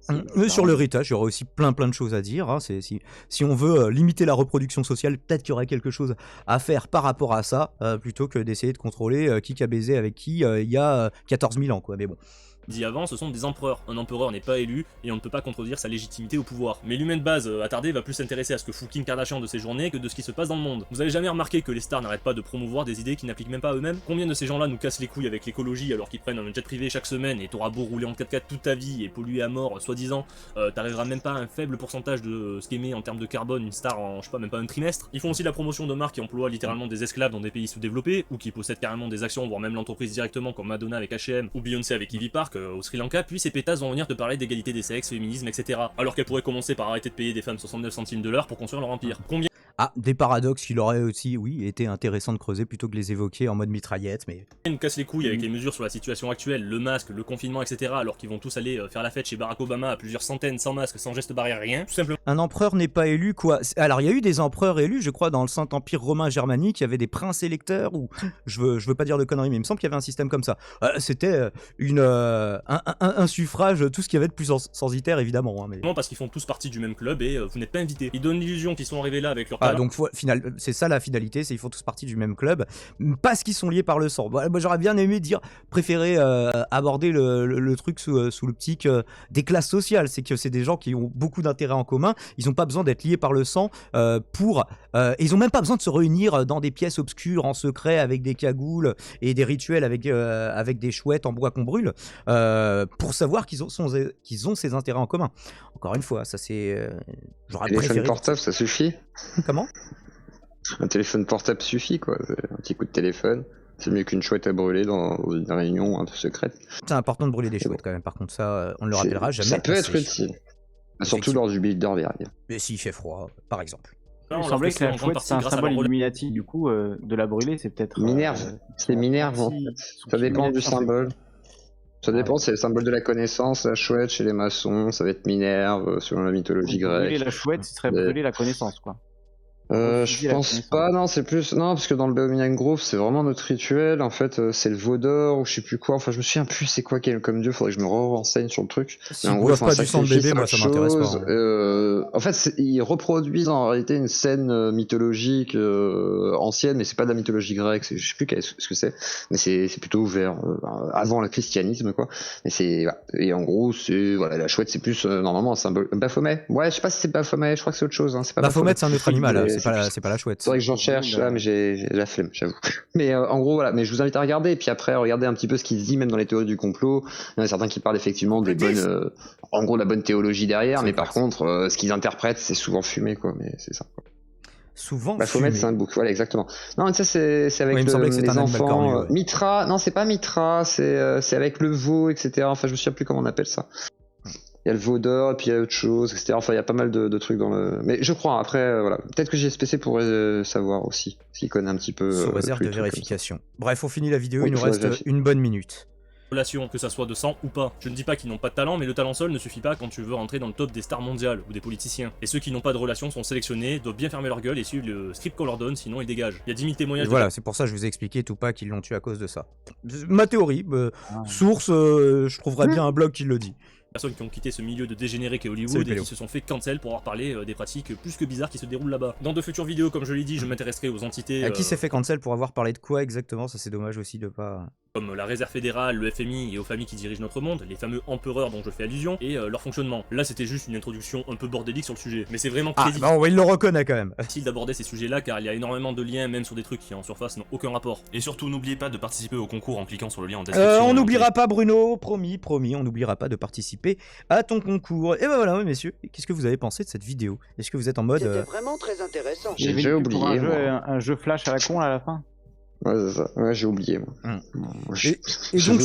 Sur l'héritage, il y aura aussi plein de choses à dire. Hein. Si on veut limiter la reproduction sociale, peut-être qu'il y aurait quelque chose à faire par rapport à ça, plutôt que d'essayer de contrôler qui a baisé avec qui il y a 14 000 ans. Quoi. Mais bon, dit avant, ce sont des empereurs. Un empereur n'est pas élu et on ne peut pas contredire sa légitimité au pouvoir. Mais l'humain de base attardé va plus s'intéresser à ce que fout Kim Kardashian de ses journées que de ce qui se passe dans le monde. Vous avez jamais remarqué que les stars n'arrêtent pas de promouvoir des idées qu'ils n'appliquent même pas eux-mêmes? Combien de ces gens-là nous cassent les couilles avec l'écologie alors qu'ils prennent un jet privé chaque semaine et t'auras beau rouler en 4x4 toute ta vie et polluer à mort, soi-disant, t'arriveras même pas à un faible pourcentage de ce qu'émet en termes de carbone une star en, je sais pas, même pas un trimestre. Ils font aussi la promotion de marques qui emploient littéralement des esclaves dans des pays sous-développés ou qui possèdent carrément des actions, voire même l'entreprise directement comme Madonna avec H&M ou Beyoncé avec Ivy Park au Sri Lanka, puis ces pétasses vont venir te parler d'égalité des sexes, féminisme, etc. Alors qu'elles pourraient commencer par arrêter de payer des femmes 69 centimes de l'heure pour construire leur empire. Combien Ah, des paradoxes qu'il aurait aussi, oui, été intéressant de creuser plutôt que les évoquer en mode mitraillette, mais... Ils nous cassent les couilles avec les mesures sur la situation actuelle, le masque, le confinement, etc. alors qu'ils vont tous aller faire la fête chez Barack Obama à plusieurs centaines, sans masque, sans geste barrière, rien. Tout simplement. Un empereur n'est pas élu, quoi. Alors, il y a eu des empereurs élus, je crois, dans le Saint-Empire romain germanique, il y avait des princes électeurs, ou... Je veux pas dire de conneries, mais il me semble qu'il y avait un système comme ça. C'était un suffrage, tout ce qu'il y avait de plus censitaire, évidemment. Hein, mais... Parce qu'ils font tous partie du même club et vous n'êtes pas invités. Ils donnent l'illusion qu'ils sont arrivés là avec leur talent. Donc, c'est ça la finalité, c'est qu'ils font tous partie du même club, parce qu'ils sont liés par le sang. Moi, j'aurais bien aimé préférer aborder le truc sous l'optique des classes sociales. C'est que c'est des gens qui ont beaucoup d'intérêts en commun, ils n'ont pas besoin d'être liés par le sang ils n'ont même pas besoin de se réunir dans des pièces obscures en secret avec des cagoules et des rituels avec des chouettes en bois qu'on brûle pour savoir qu'ils ont ces intérêts en commun. Encore une fois, ça c'est... Un téléphone portable, ça suffit. Comment ? Un téléphone portable suffit, quoi. Un petit coup de téléphone. C'est mieux qu'une chouette à brûler dans une réunion un peu secrète. C'est important de brûler des chouettes quand même, par contre, ça, on ne le rappellera jamais. Ça peut être utile. Surtout lors du Bilderberg. Mais s'il fait froid, par exemple. Il me semblait que la chouette, c'est un symbole Illuminati, du coup, de la brûler, c'est peut-être... Minerve. C'est Minerve, en fait. Ça dépend du symbole. Ça dépend, c'est le symbole de la connaissance, la chouette chez les maçons, ça va être Minerve, selon la mythologie grecque. Brûler la chouette, ce serait brûler la connaissance, quoi. Je pense pas, non, c'est plus, non, parce que dans le Bohemian Grove, c'est vraiment notre rituel, en fait, c'est le veau d'or, ou je sais plus quoi, enfin, je me souviens plus c'est quoi comme dieu, faudrait que je me renseigne sur le truc. Si ils boivent pas du sang de bébé, moi, ça m'intéresse pas. En fait, ils reproduisent en réalité une scène mythologique ancienne, mais c'est pas de la mythologie grecque, je sais plus ce que c'est, mais c'est plutôt vers avant le christianisme, quoi. Et en gros, c'est, voilà, la chouette, c'est plus, normalement, un symbole. Baphomet? Ouais, je sais pas si c'est Baphomet, je crois que c'est autre chose, hein, c'est pas Baphomet, c'est un autre animal, c'est pas la chouette. C'est vrai que j'en cherche, mais j'ai la flemme, j'avoue. Mais en gros, voilà. Mais je vous invite à regarder, et puis après, regardez un petit peu ce qui se dit, même dans les théories du complot. Il y en a certains qui parlent effectivement des bonnes, en gros, de la bonne théologie derrière, mais par contre, ce qu'ils interprètent, c'est souvent fumé, quoi. Mais c'est ça. Souvent Baphomet, c'est un bouc, voilà, exactement. Non, mais ça, c'est avec les enfants. Mitra, non, c'est pas Mitra, c'est avec le veau, etc. Enfin, je me souviens plus comment on appelle ça. Il y a le veau d'or, et puis il y a autre chose, etc. Enfin, il y a pas mal de trucs dans le... Mais je crois, après, voilà. Peut-être que GSPC pourrait savoir aussi, s'il connaît un petit peu... Sous réserve de vérification. Bref, on finit la vidéo, il nous reste une bonne minute. Relation, que ça soit de sang ou pas. Je ne dis pas qu'ils n'ont pas de talent, mais le talent seul ne suffit pas quand tu veux rentrer dans le top des stars mondiales ou des politiciens. Et ceux qui n'ont pas de relation sont sélectionnés, doivent bien fermer leur gueule et suivre le script qu'on leur donne, sinon ils dégagent. Il y a 10 000 témoignages. Voilà, c'est pour ça que je vous ai expliqué tout pas qu'ils l'ont tué à cause de ça. Ma théorie, source, je trouverais bien un blog qui le dit. Personnes qui ont quitté ce milieu de dégénéré qu'est Hollywood et qui se sont fait cancel pour avoir parlé des pratiques plus que bizarres qui se déroulent là-bas. Dans de futures vidéos, comme je l'ai dit, je m'intéresserai aux entités... À qui s'est fait cancel pour avoir parlé de quoi exactement? Ça c'est dommage aussi de pas... Comme la réserve fédérale, le FMI et aux familles qui dirigent notre monde, les fameux empereurs dont je fais allusion, et leur fonctionnement. Là c'était juste une introduction un peu bordélique sur le sujet, mais c'est vraiment très difficile. Il le reconnaît quand même. Difficile d'aborder ces sujets-là car il y a énormément de liens, même sur des trucs qui en surface n'ont aucun rapport. Et surtout n'oubliez pas de participer au concours en cliquant sur le lien en description. On n'oubliera pas Bruno, promis, on n'oubliera pas de participer à ton concours. Et ben voilà, messieurs, qu'est-ce que vous avez pensé de cette vidéo? Est-ce que vous êtes en mode... C'était vraiment très intéressant. J'ai déjà oublié. Un jeu flash à la con à la fin. Ouais, c'est ça. Ouais, j'ai oublié, moi. Et donc,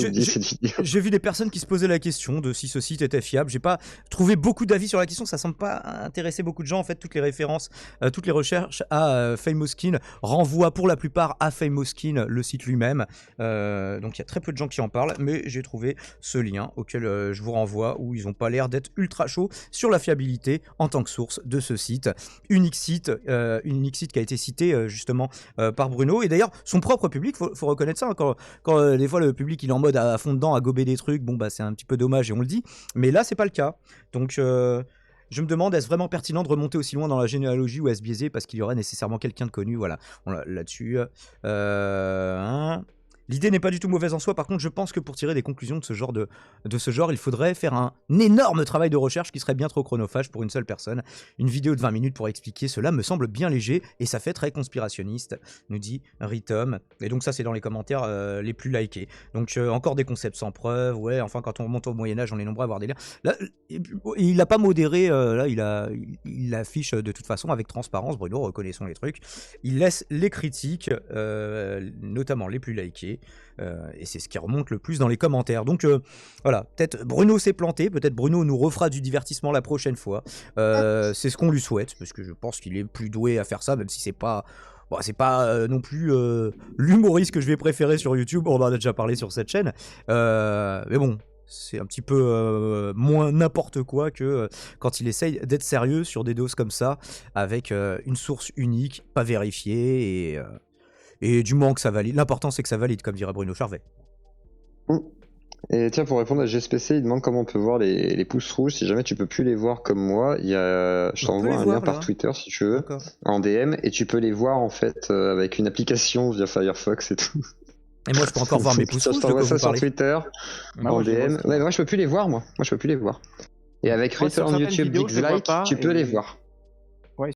j'ai vu des personnes qui se posaient la question de si ce site était fiable. J'ai pas trouvé beaucoup d'avis sur la question. Ça semble pas intéresser beaucoup de gens. En fait, toutes les références, toutes les recherches à Famous Skin renvoient pour la plupart à Famous Skin, le site lui-même. Donc, il y a très peu de gens qui en parlent. Mais j'ai trouvé ce lien auquel je vous renvoie où ils ont pas l'air d'être ultra chauds sur la fiabilité en tant que source de ce site. Unique site qui a été cité justement par Bruno. Et d'ailleurs, son propre public, faut reconnaître ça, hein, quand des fois le public il est en mode à fond dedans, à gober des trucs, bon bah c'est un petit peu dommage et on le dit, mais là c'est pas le cas. Donc je me demande, est-ce vraiment pertinent de remonter aussi loin dans la généalogie ou est-ce biaisé parce qu'il y aurait nécessairement quelqu'un de connu, voilà, là-dessus. L'idée n'est pas du tout mauvaise en soi, par contre je pense que pour tirer des conclusions de ce genre, il faudrait faire un énorme travail de recherche qui serait bien trop chronophage pour une seule personne. Une vidéo de 20 minutes pour expliquer cela me semble bien léger et ça fait très conspirationniste, nous dit Ritom. Et donc ça c'est dans les commentaires les plus likés. Donc encore des concepts sans preuve, ouais, enfin quand on remonte au Moyen-Âge on est nombreux à avoir des liens. Là, il n'a pas modéré, là il affiche de toute façon avec transparence, Bruno, reconnaissons les trucs. Il laisse les critiques, notamment les plus likés. Et c'est ce qui remonte le plus dans les commentaires. Donc voilà, peut-être Bruno s'est planté, peut-être Bruno nous refera du divertissement la prochaine fois. C'est ce qu'on lui souhaite, parce que je pense qu'il est plus doué à faire ça, même si c'est pas... Bon, c'est pas non plus l'humoriste que je vais préférer sur YouTube, on en a déjà parlé sur cette chaîne. Mais bon, c'est un petit peu moins n'importe quoi que quand il essaye d'être sérieux sur des doses comme ça, avec une source unique, pas vérifiée, et du moment que ça valide. L'important c'est que ça valide, comme dirait Bruno Charvet. Et tiens, pour répondre à GSPC, il demande comment on peut voir les pouces rouges. Si jamais tu peux plus les voir comme moi, je t'envoie un lien par Twitter si tu veux, en DM, et tu peux les voir en fait avec une application via Firefox et tout. Et moi je peux encore voir mes pouces rouges. Je t'envoie ça sur Twitter, en DM. Ouais, moi je peux plus les voir, moi je peux plus les voir. Et avec Return YouTube Dislike, tu peux les voir.